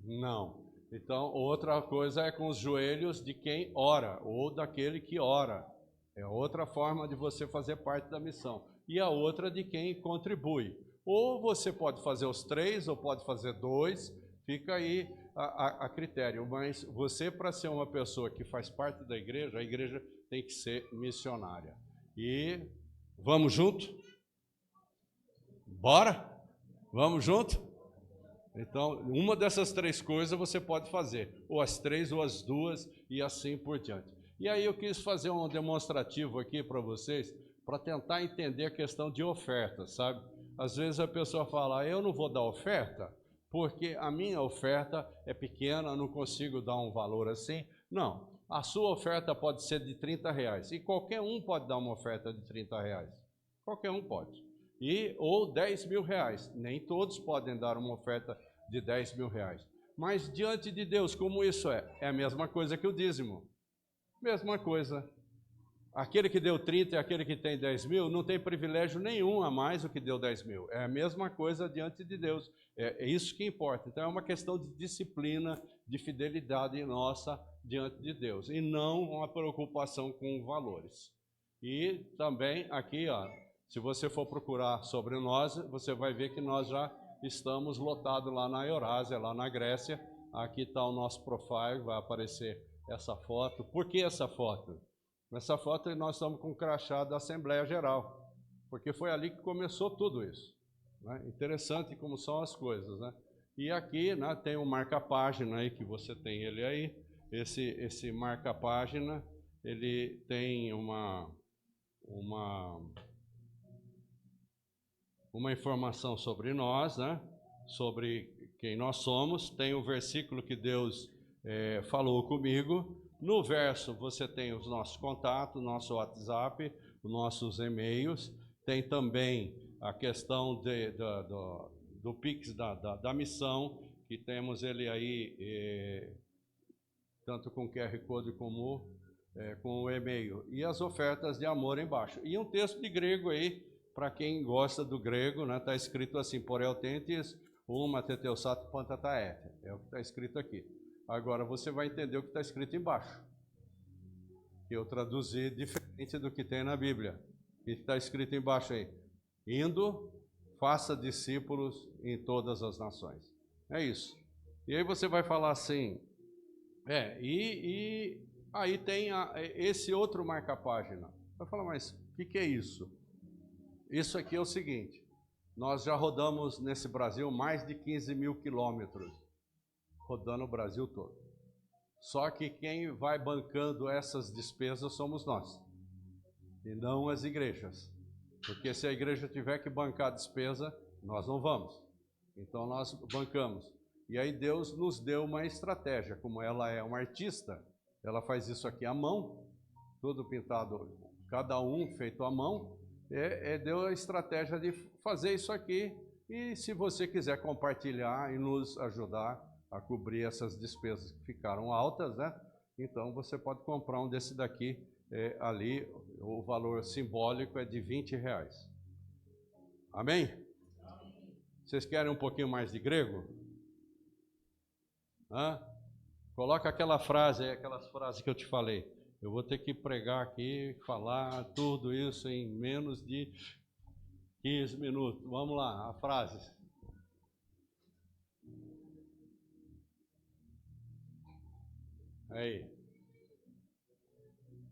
Não. Então, outra coisa é com os joelhos de quem ora, ou daquele que ora. É outra forma de você fazer parte da missão. E a outra de quem contribui. Ou você pode fazer os 3, ou pode fazer 2, fica aí a critério. Mas você, para ser uma pessoa que faz parte da igreja, a igreja tem que ser missionária. E vamos junto? Bora? Vamos junto? Então, uma dessas 3 coisas você pode fazer, ou as 3, ou as 2, e assim por diante. E aí eu quis fazer um demonstrativo aqui para vocês, para tentar entender a questão de oferta, sabe? Às vezes a pessoa fala, eu não vou dar oferta, porque a minha oferta é pequena, não consigo dar um valor assim. Não, a sua oferta pode ser de R$30, e qualquer um pode dar uma oferta de R$30. Qualquer um pode. Ou R$10.000, nem todos podem dar uma oferta de R$10.000. Mas diante de Deus, como isso é? É a mesma coisa que o dízimo. Mesma coisa. Aquele que deu 30 e aquele que tem 10.000 não tem privilégio nenhum a mais do que deu 10.000. É a mesma coisa diante de Deus. É isso que importa. Então é uma questão de disciplina, de fidelidade nossa diante de Deus. E não uma preocupação com valores. E também aqui, ó, se você for procurar sobre nós, você vai ver que nós já estamos lotados lá na Eurásia, lá na Grécia. Aqui está o nosso profile, vai aparecer essa foto. Por que essa foto? Nessa foto nós estamos com o crachá da Assembleia Geral, porque foi ali que começou tudo isso, né? Interessante como são as coisas, né? E aqui, né, tem um marca-página aí, que você tem ele aí. Esse marca-página, ele tem uma informação sobre nós, né? Sobre quem nós somos. Tem o versículo que Deus falou comigo. No verso você tem os nossos contatos, nosso WhatsApp, os nossos e-mails. Tem também a questão do Pix da missão, que temos ele aí, tanto com QR Code como com o e-mail. E as ofertas de amor embaixo. E um texto de grego aí, para quem gosta do grego, né? Está escrito assim, poreltentes, uma teteusat pantataete. É o que está escrito aqui. Agora você vai entender o que está escrito embaixo. Eu traduzi diferente do que tem na Bíblia. O que está escrito embaixo aí? Indo, faça discípulos em todas as nações. É isso. E aí você vai falar assim, aí tem esse outro marca-página. Vai falar, mas o que é isso? Isso aqui é o seguinte, nós já rodamos nesse Brasil mais de 15.000 quilômetros, rodando o Brasil todo. Só que quem vai bancando essas despesas somos nós, e não as igrejas. Porque se a igreja tiver que bancar a despesa, nós não vamos. Então nós bancamos. E aí Deus nos deu uma estratégia, como ela é uma artista, ela faz isso aqui à mão, tudo pintado, cada um feito à mão, deu a estratégia de fazer isso aqui, e se você quiser compartilhar e nos ajudar a cobrir essas despesas que ficaram altas, né? Então você pode comprar um desse daqui, ali o valor simbólico é de R$20. Amém? Vocês querem um pouquinho mais de grego? Hã? Coloca aquelas frases que eu te falei. Eu vou ter que pregar aqui, falar tudo isso em menos de 15 minutos. Vamos lá, a frase. Aí.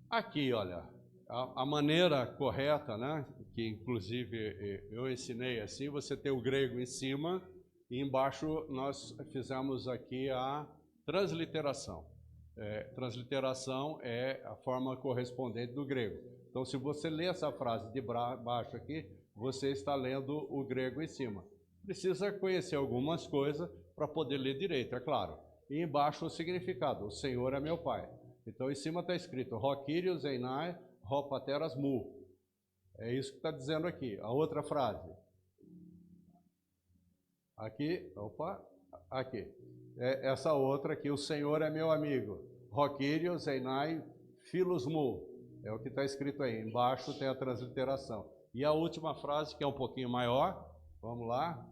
Aqui, olha, a maneira correta, né? Que inclusive eu ensinei assim, você tem o grego em cima e embaixo nós fizemos aqui a transliteração. Transliteração é a forma correspondente do grego. Então, se você lê essa frase de baixo aqui, você está lendo o grego em cima. Precisa conhecer algumas coisas para poder ler direito, é claro. E embaixo o significado, o Senhor é meu Pai. Então, em cima está escrito, Ró Kyrios Einai, Ró Pateras Mu. É isso que está dizendo aqui. A outra frase. Aqui, aqui. Essa outra aqui, o Senhor é meu amigo. Ró Kyrios Einai, Philos Mu. É o que está escrito aí. Embaixo tem a transliteração. E a última frase, que é um pouquinho maior. Vamos lá.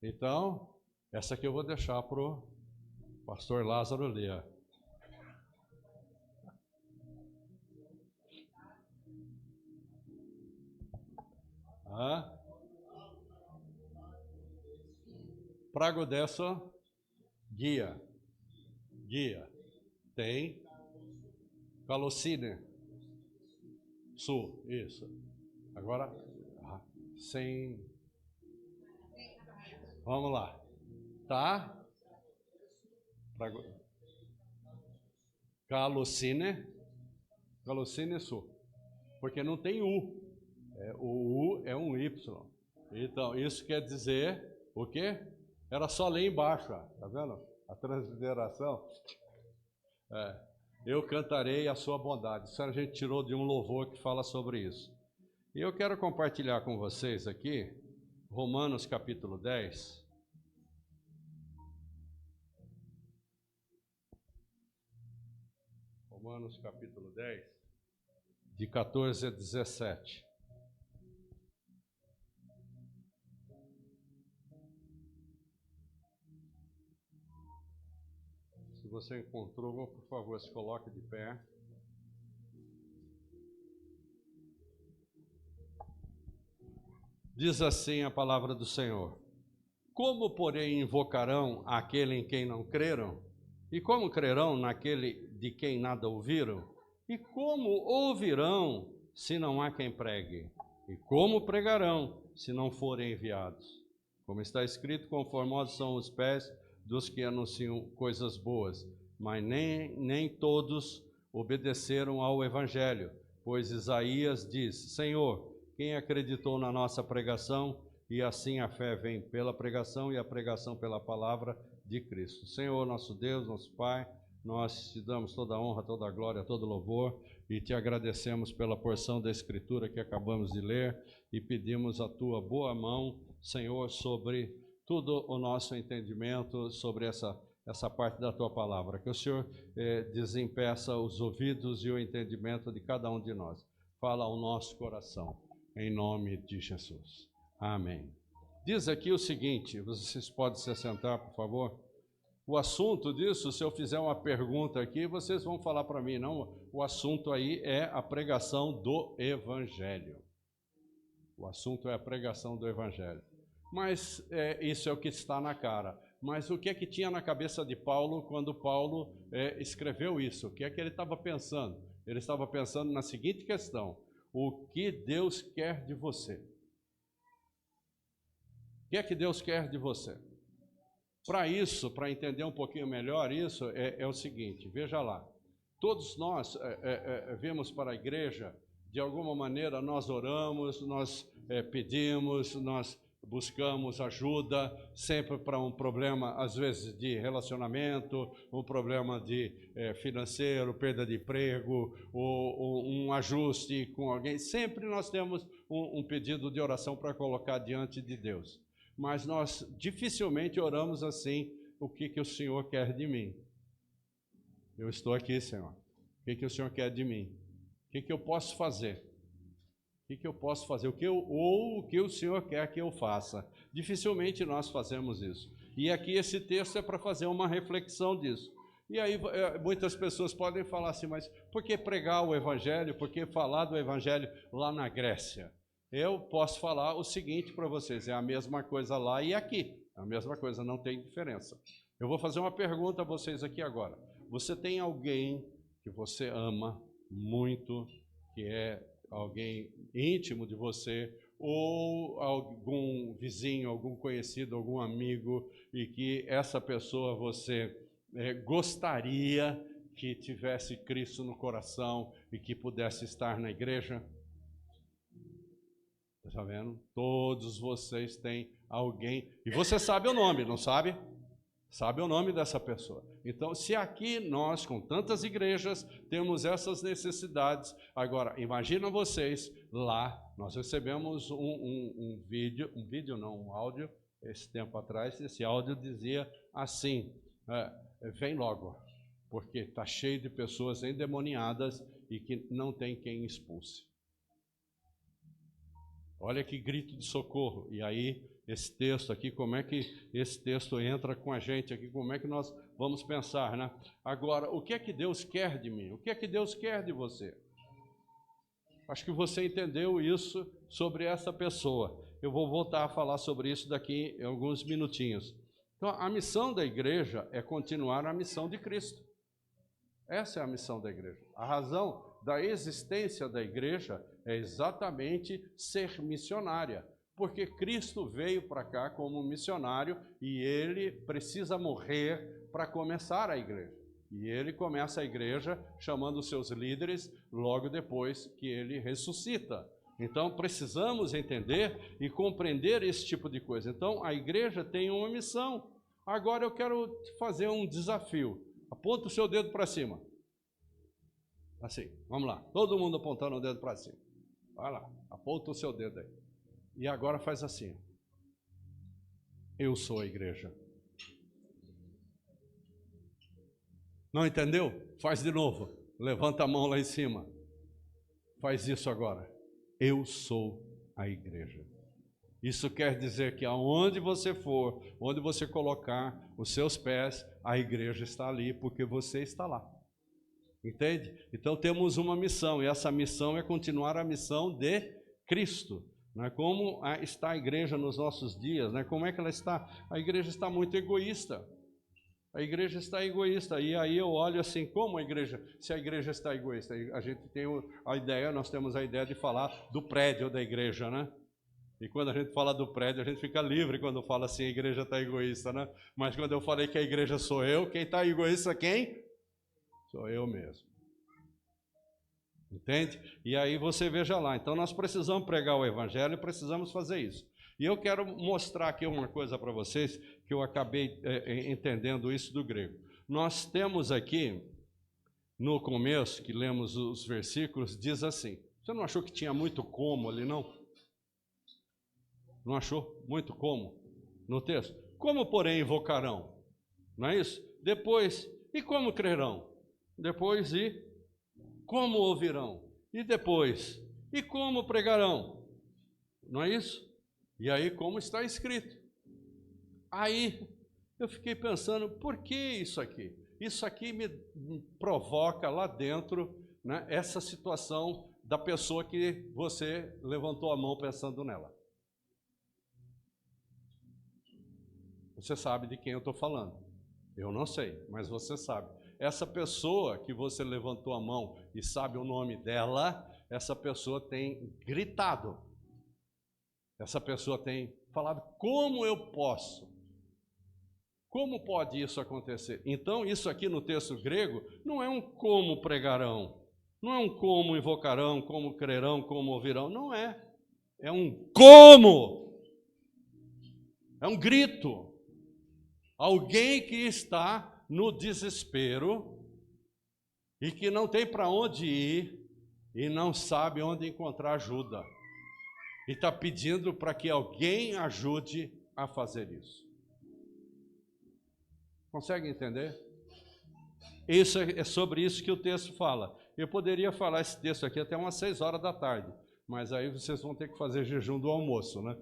Então, essa aqui eu vou deixar para o pastor Lázaro ler. Prago dessa guia. Tem calocine. Sul, isso. Agora, sem... Vamos lá. Tá? Calocine sul. Porque não tem U. O U é um Y. Então, isso quer dizer o quê? Era só ler embaixo, ó. Tá vendo? A transliteração. Eu cantarei a sua bondade. Isso a gente tirou de um louvor que fala sobre isso. E eu quero compartilhar com vocês aqui, Romanos capítulo 10. Romanos capítulo 10, de 14 a 17. Se você encontrou, por favor, se coloque de pé. Diz assim a palavra do Senhor: Como, porém, invocarão aquele em quem não creram? E como crerão naquele de quem nada ouviram? E como ouvirão se não há quem pregue? E como pregarão se não forem enviados? Como está escrito, conformosos são os pés dos que anunciam coisas boas, mas nem todos obedeceram ao Evangelho, pois Isaías diz, Senhor, quem acreditou na nossa pregação? E assim a fé vem pela pregação e a pregação pela palavra de Cristo. Senhor, nosso Deus, nosso Pai, nós te damos toda a honra, toda a glória, todo o louvor e te agradecemos pela porção da Escritura que acabamos de ler e pedimos a tua boa mão, Senhor, sobre todo o nosso entendimento, sobre essa parte da tua palavra. Que o Senhor desempeça os ouvidos e o entendimento de cada um de nós. Fala ao nosso coração, em nome de Jesus. Amém. Diz aqui o seguinte, vocês podem se assentar, por favor. O assunto disso, se eu fizer uma pergunta aqui, vocês vão falar para mim, não? O assunto aí é a pregação do Evangelho. O assunto é a pregação do Evangelho. Mas isso é o que está na cara. Mas o que é que tinha na cabeça de Paulo quando Paulo escreveu isso? O que é que ele estava pensando? Ele estava pensando na seguinte questão: o que Deus quer de você? O que é que Deus quer de você? Para isso, para entender um pouquinho melhor isso, é o seguinte, veja lá. Todos nós vimos para a igreja, de alguma maneira nós oramos, nós pedimos, nós buscamos ajuda sempre para um problema, às vezes, de relacionamento, um problema de financeiro, perda de emprego, ou um ajuste com alguém. Sempre nós temos um pedido de oração para colocar diante de Deus. Mas nós dificilmente oramos assim, o que o Senhor quer de mim? Eu estou aqui, Senhor. O que o Senhor quer de mim? O que eu posso fazer? O que eu posso fazer? O que o Senhor quer que eu faça? Dificilmente nós fazemos isso. E aqui esse texto é para fazer uma reflexão disso. E aí muitas pessoas podem falar assim, mas por que pregar o Evangelho? Por que falar do Evangelho lá na Grécia? Eu posso falar o seguinte para vocês, é a mesma coisa lá e aqui. É a mesma coisa, não tem diferença. Eu vou fazer uma pergunta a vocês aqui agora. Você tem alguém que você ama muito, que é alguém íntimo de você, ou algum vizinho, algum conhecido, algum amigo, e que essa pessoa você gostaria que tivesse Cristo no coração e que pudesse estar na igreja? Está vendo? Todos vocês têm alguém, e você sabe o nome, não sabe? Sabe o nome dessa pessoa. Então, se aqui nós, com tantas igrejas, temos essas necessidades, agora, imagina vocês, lá, nós recebemos um áudio, esse tempo atrás, esse áudio dizia assim, vem logo, porque está cheio de pessoas endemoniadas e que não tem quem expulse. Olha que grito de socorro. E aí, esse texto aqui, como é que esse texto entra com a gente aqui, como é que nós vamos pensar, né? Agora, o que é que Deus quer de mim? O que é que Deus quer de você? Acho que você entendeu isso sobre essa pessoa. Eu vou voltar a falar sobre isso daqui em alguns minutinhos. Então, a missão da igreja é continuar a missão de Cristo. Essa é a missão da igreja. A razão da existência da igreja é exatamente ser missionária. Porque Cristo veio para cá como missionário e ele precisa morrer para começar a igreja. E ele começa a igreja chamando os seus líderes logo depois que ele ressuscita. Então, precisamos entender e compreender esse tipo de coisa. Então, a igreja tem uma missão. Agora eu quero fazer um desafio. Aponta o seu dedo para cima. Assim, vamos lá. Todo mundo apontando o dedo para cima. Vai lá, aponta o seu dedo aí. E agora faz assim. Eu sou a igreja. Não entendeu? Faz de novo. Levanta a mão lá em cima. Faz isso agora. Eu sou a igreja. Isso quer dizer que aonde você for, onde você colocar os seus pés, a igreja está ali, porque você está lá. Entende? Então temos uma missão, e essa missão é continuar a missão de Cristo. Né? Como está a igreja nos nossos dias? Né? Como é que ela está? A igreja está muito egoísta. A igreja está egoísta. E aí eu olho assim, como a igreja, se a igreja está egoísta? A gente tem a ideia, nós temos a ideia de falar do prédio da igreja, né? E quando a gente fala do prédio, a gente fica livre quando fala assim, a igreja está egoísta, né? Mas quando eu falei que a igreja sou eu, quem está egoísta quem? Sou eu mesmo. Entende? E aí você veja lá. Então nós precisamos pregar o evangelho e precisamos fazer isso. E eu quero mostrar aqui uma coisa para vocês, que eu acabei entendendo isso do grego. Nós temos aqui, no começo, que lemos os versículos, diz assim. Você não achou que tinha muito como ali, não? Não achou muito como no texto? Como, porém, invocarão? Não é isso? Depois, e como crerão? Depois, e como ouvirão? E depois, e como pregarão? Não é isso? E aí, como está escrito? Aí, eu fiquei pensando, por que isso aqui? Isso aqui me provoca lá dentro, né, essa situação da pessoa que você levantou a mão pensando nela. Você sabe de quem eu estou falando. Eu não sei, mas você sabe. Essa pessoa que você levantou a mão e sabe o nome dela, essa pessoa tem gritado. Essa pessoa tem falado, como eu posso? Como pode isso acontecer? Então, isso aqui no texto grego não é um como pregarão, não é um como invocarão, como crerão, como ouvirão, não é. É um como. É um grito. Alguém que está no desespero e que não tem para onde ir e não sabe onde encontrar ajuda. E está pedindo para que alguém ajude a fazer isso. Consegue entender? Isso é sobre isso que o texto fala. Eu poderia falar esse texto aqui até umas 6 horas da tarde, mas aí vocês vão ter que fazer jejum do almoço, né?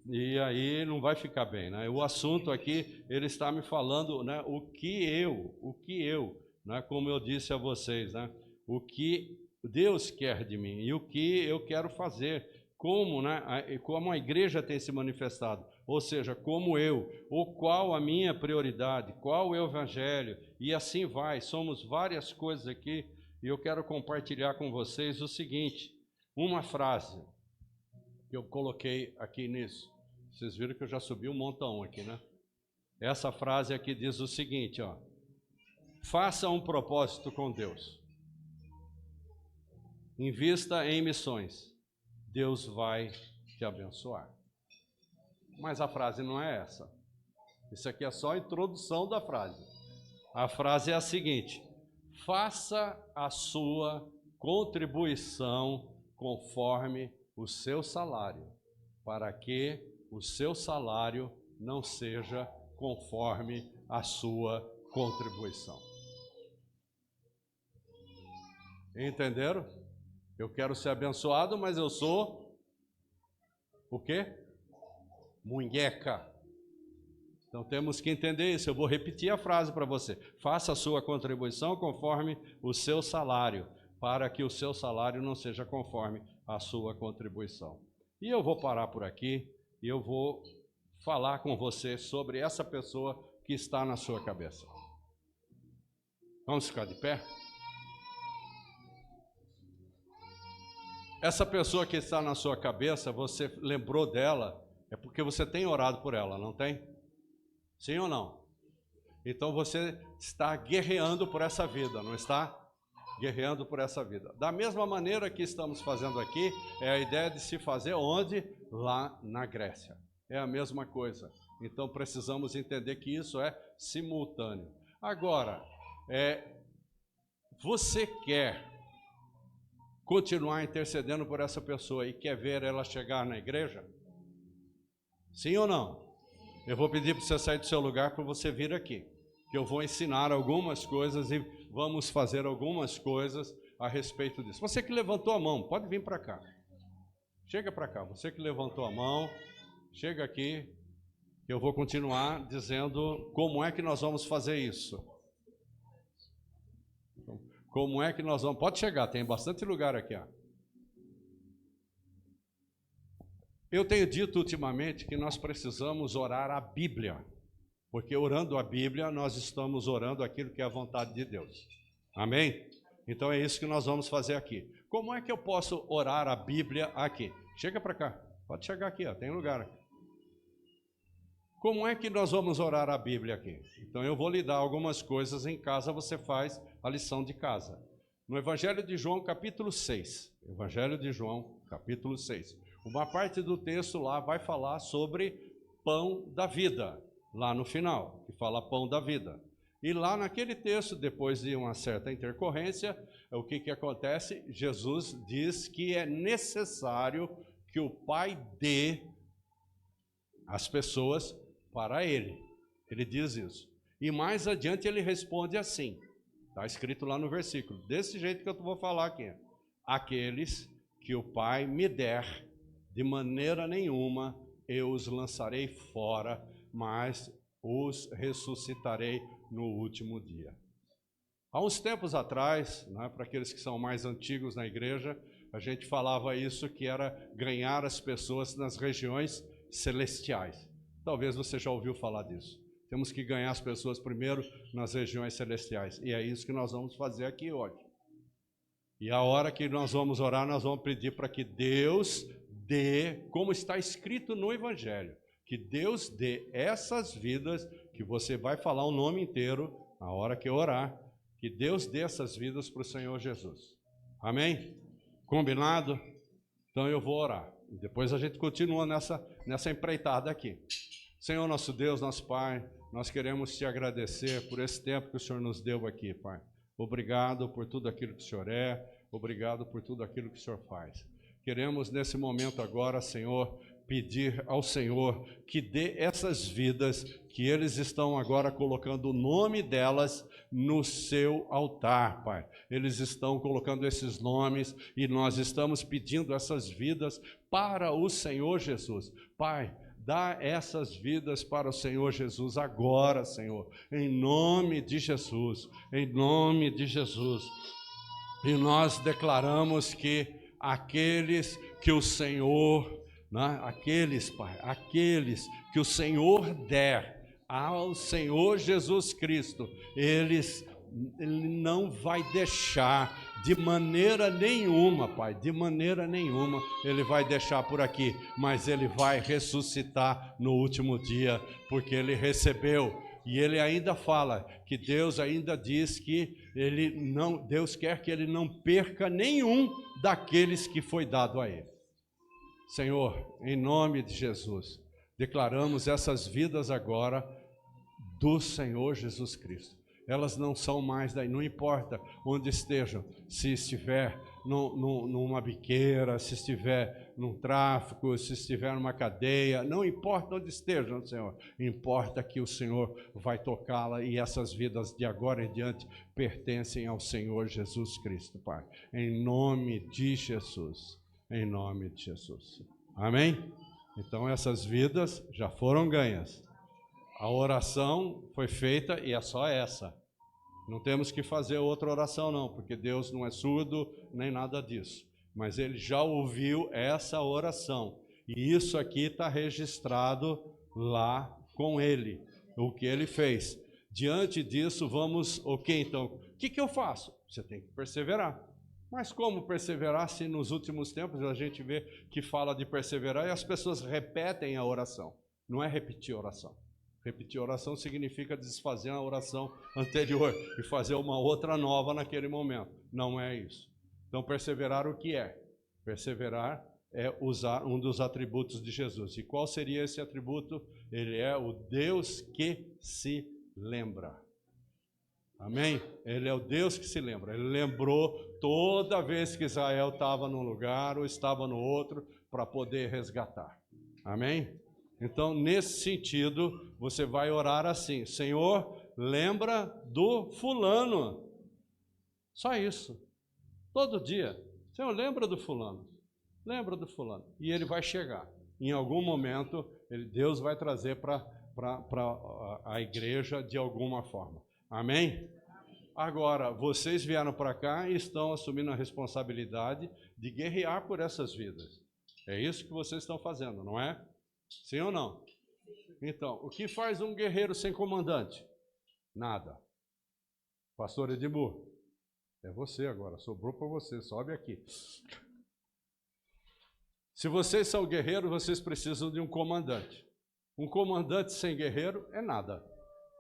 E aí não vai ficar bem, né? O assunto aqui, ele está me falando, né, o que eu, né, como eu disse a vocês, né, o que Deus quer de mim e o que eu quero fazer, como, né, como a igreja tem se manifestado, ou seja, como eu, ou qual a minha prioridade, qual o evangelho, e assim vai. Somos várias coisas aqui, e eu quero compartilhar com vocês o seguinte, uma frase que eu coloquei aqui nisso. Vocês viram que eu já subi um montão aqui, né? Essa frase aqui diz o seguinte, ó: faça um propósito com Deus. Invista em missões. Deus vai te abençoar. Mas a frase não é essa. Isso aqui é só a introdução da frase. A frase é a seguinte: faça a sua contribuição conforme o seu salário, para que o seu salário não seja conforme a sua contribuição. Entenderam? Eu quero ser abençoado, mas eu sou o quê? Munheca. Então temos que entender isso. Eu vou repetir a frase para você. Faça a sua contribuição conforme o seu salário, para que o seu salário não seja conforme a sua contribuição. E eu vou parar por aqui e eu vou falar com você sobre essa pessoa que está na sua cabeça. Vamos ficar de pé? Essa pessoa que está na sua cabeça, você lembrou dela, é porque você tem orado por ela, não tem? Sim ou não? Então você está guerreando por essa vida, não está? Guerreando por essa vida. Da mesma maneira que estamos fazendo aqui, é a ideia de se fazer onde? Lá na Grécia. É a mesma coisa. Então precisamos entender que isso é simultâneo. Agora, você quer continuar intercedendo por essa pessoa e quer ver ela chegar na igreja? Sim ou não? Eu vou pedir para você sair do seu lugar para você vir aqui, que eu vou ensinar algumas coisas e vamos fazer algumas coisas a respeito disso. Você que levantou a mão, pode vir para cá. Chega para cá. Você que levantou a mão, chega aqui, que eu vou continuar dizendo como é que nós vamos fazer isso. Como é que nós vamos... Pode chegar, tem bastante lugar aqui, ó. Eu tenho dito ultimamente que nós precisamos orar a Bíblia, porque orando a Bíblia, nós estamos orando aquilo que é a vontade de Deus. Amém? Então é isso que nós vamos fazer aqui. Como é que eu posso orar a Bíblia aqui? Chega para cá, pode chegar aqui, ó, tem lugar aqui. Como é que nós vamos orar a Bíblia aqui? Então eu vou lhe dar algumas coisas, em casa você faz a lição de casa. No Evangelho de João, capítulo 6. Evangelho de João, capítulo 6. Uma parte do texto lá vai falar sobre pão da vida, lá no final, que fala pão da vida. E lá naquele texto, depois de uma certa intercorrência, o que acontece? Jesus diz que é necessário que o Pai dê as pessoas para Ele. Ele diz isso. E mais adiante ele responde assim, está escrito lá no versículo, desse jeito que eu vou falar aqui. Aqueles que o Pai me der, de maneira nenhuma eu os lançarei fora, mas os ressuscitarei no último dia. Há uns tempos atrás, né, para aqueles que são mais antigos na igreja, a gente falava isso, que era ganhar as pessoas nas regiões celestiais. Talvez você já ouviu falar disso. Temos que ganhar as pessoas primeiro nas regiões celestiais. E é isso que nós vamos fazer aqui hoje. E a hora que nós vamos orar, nós vamos pedir para que Deus dê, como está escrito no Evangelho, que Deus dê essas vidas, que você vai falar o nome inteiro, a hora que orar, que Deus dê essas vidas para o Senhor Jesus. Amém? Combinado? Então eu vou orar. E depois a gente continua nessa empreitada aqui. Senhor, nosso Deus, nosso Pai, nós queremos te agradecer por esse tempo que o Senhor nos deu aqui, Pai. Obrigado por tudo aquilo que o Senhor é, obrigado por tudo aquilo que o Senhor faz. Queremos nesse momento agora, Senhor, pedir ao Senhor que dê essas vidas que eles estão agora colocando o nome delas no seu altar, Pai. Eles estão colocando esses nomes e nós estamos pedindo essas vidas para o Senhor Jesus. Pai, dá essas vidas para o Senhor Jesus agora, Senhor, em nome de Jesus, em nome de Jesus. E nós declaramos que aqueles que o Senhor, né, aqueles, Pai, aqueles que o Senhor der ao Senhor Jesus Cristo, Ele não vai deixar de maneira nenhuma, Pai, de maneira nenhuma Ele vai deixar por aqui, mas Ele vai ressuscitar no último dia, porque Ele recebeu. E Ele ainda fala que Deus ainda diz que Deus quer que Ele não perca nenhum daqueles que foi dado a Ele. Senhor, em nome de Jesus, declaramos essas vidas agora do Senhor Jesus Cristo. Elas não são mais daí, não importa onde estejam, se estiver numa biqueira, se estiver num tráfico, se estiver numa cadeia, não importa onde estejam, Senhor, importa que o Senhor vai tocá-la e essas vidas de agora em diante pertencem ao Senhor Jesus Cristo, Pai. Em nome de Jesus, em nome de Jesus. Amém? Então essas vidas já foram ganhas. A oração foi feita e é só essa. Não temos que fazer outra oração não, porque Deus não é surdo nem nada disso. Mas Ele já ouviu essa oração. E isso aqui está registrado lá com Ele, o que Ele fez. Diante disso, vamos, ok, então, o que eu faço? Você tem que perseverar. Mas como perseverar se nos últimos tempos a gente vê que fala de perseverar e as pessoas repetem a oração? Não é repetir a oração. Repetir oração significa desfazer a oração anterior e fazer uma outra nova naquele momento. Não é isso. Então, perseverar o que é? Perseverar é usar um dos atributos de Jesus. E qual seria esse atributo? Ele é o Deus que se lembra. Amém? Ele é o Deus que se lembra. Ele lembrou toda vez que Israel estava num lugar ou estava no outro para poder resgatar. Amém? Então, nesse sentido, você vai orar assim: Senhor, lembra do fulano. Só isso. Todo dia. Senhor, lembra do fulano. Lembra do fulano. E ele vai chegar. Em algum momento, Deus vai trazer para a igreja de alguma forma. Amém? Agora, vocês vieram para cá e estão assumindo a responsabilidade de guerrear por essas vidas. É isso que vocês estão fazendo, não é? Sim ou não? Então, o que faz um guerreiro sem comandante? Nada. Pastor Edmur, é você agora, sobrou para você, sobe aqui. Se vocês são guerreiros, vocês precisam de um comandante. Um comandante sem guerreiro é nada,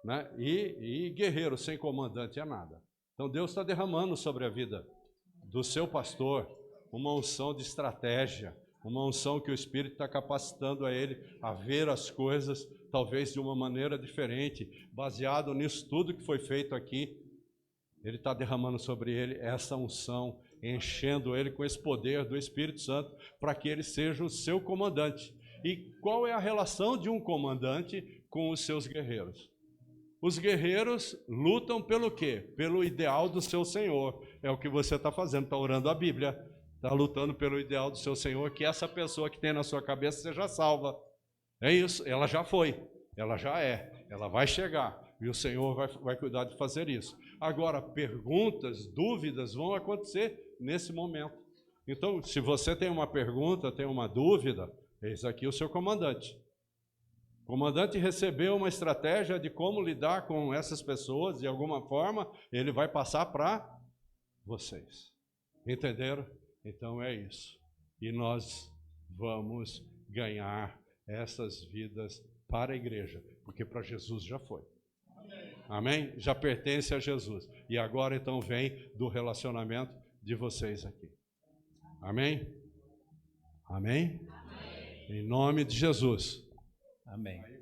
né? E guerreiro sem comandante é nada. Então Deus está derramando sobre a vida do seu pastor uma unção de estratégia, uma unção que o Espírito está capacitando a ele a ver as coisas talvez de uma maneira diferente, baseado nisso tudo que foi feito aqui. Ele está derramando sobre ele essa unção, enchendo ele com esse poder do Espírito Santo, para que ele seja o seu comandante. E qual é a relação de um comandante com os seus guerreiros? Os guerreiros lutam pelo quê? Pelo ideal do seu Senhor. É o que você está fazendo, está orando a Bíblia. Está lutando pelo ideal do seu Senhor, que essa pessoa que tem na sua cabeça seja salva. É isso, ela já foi, ela já é, ela vai chegar. E o Senhor vai cuidar de fazer isso. Agora, perguntas, dúvidas vão acontecer nesse momento. Então, se você tem uma pergunta, tem uma dúvida, eis aqui o seu comandante. O comandante recebeu uma estratégia de como lidar com essas pessoas, de alguma forma, ele vai passar para vocês. Entenderam? Então é isso. E nós vamos ganhar essas vidas para a igreja, porque para Jesus já foi. Amém? Já pertence a Jesus. E agora então vem do relacionamento de vocês aqui. Amém? Amém? Amém. Em nome de Jesus. Amém.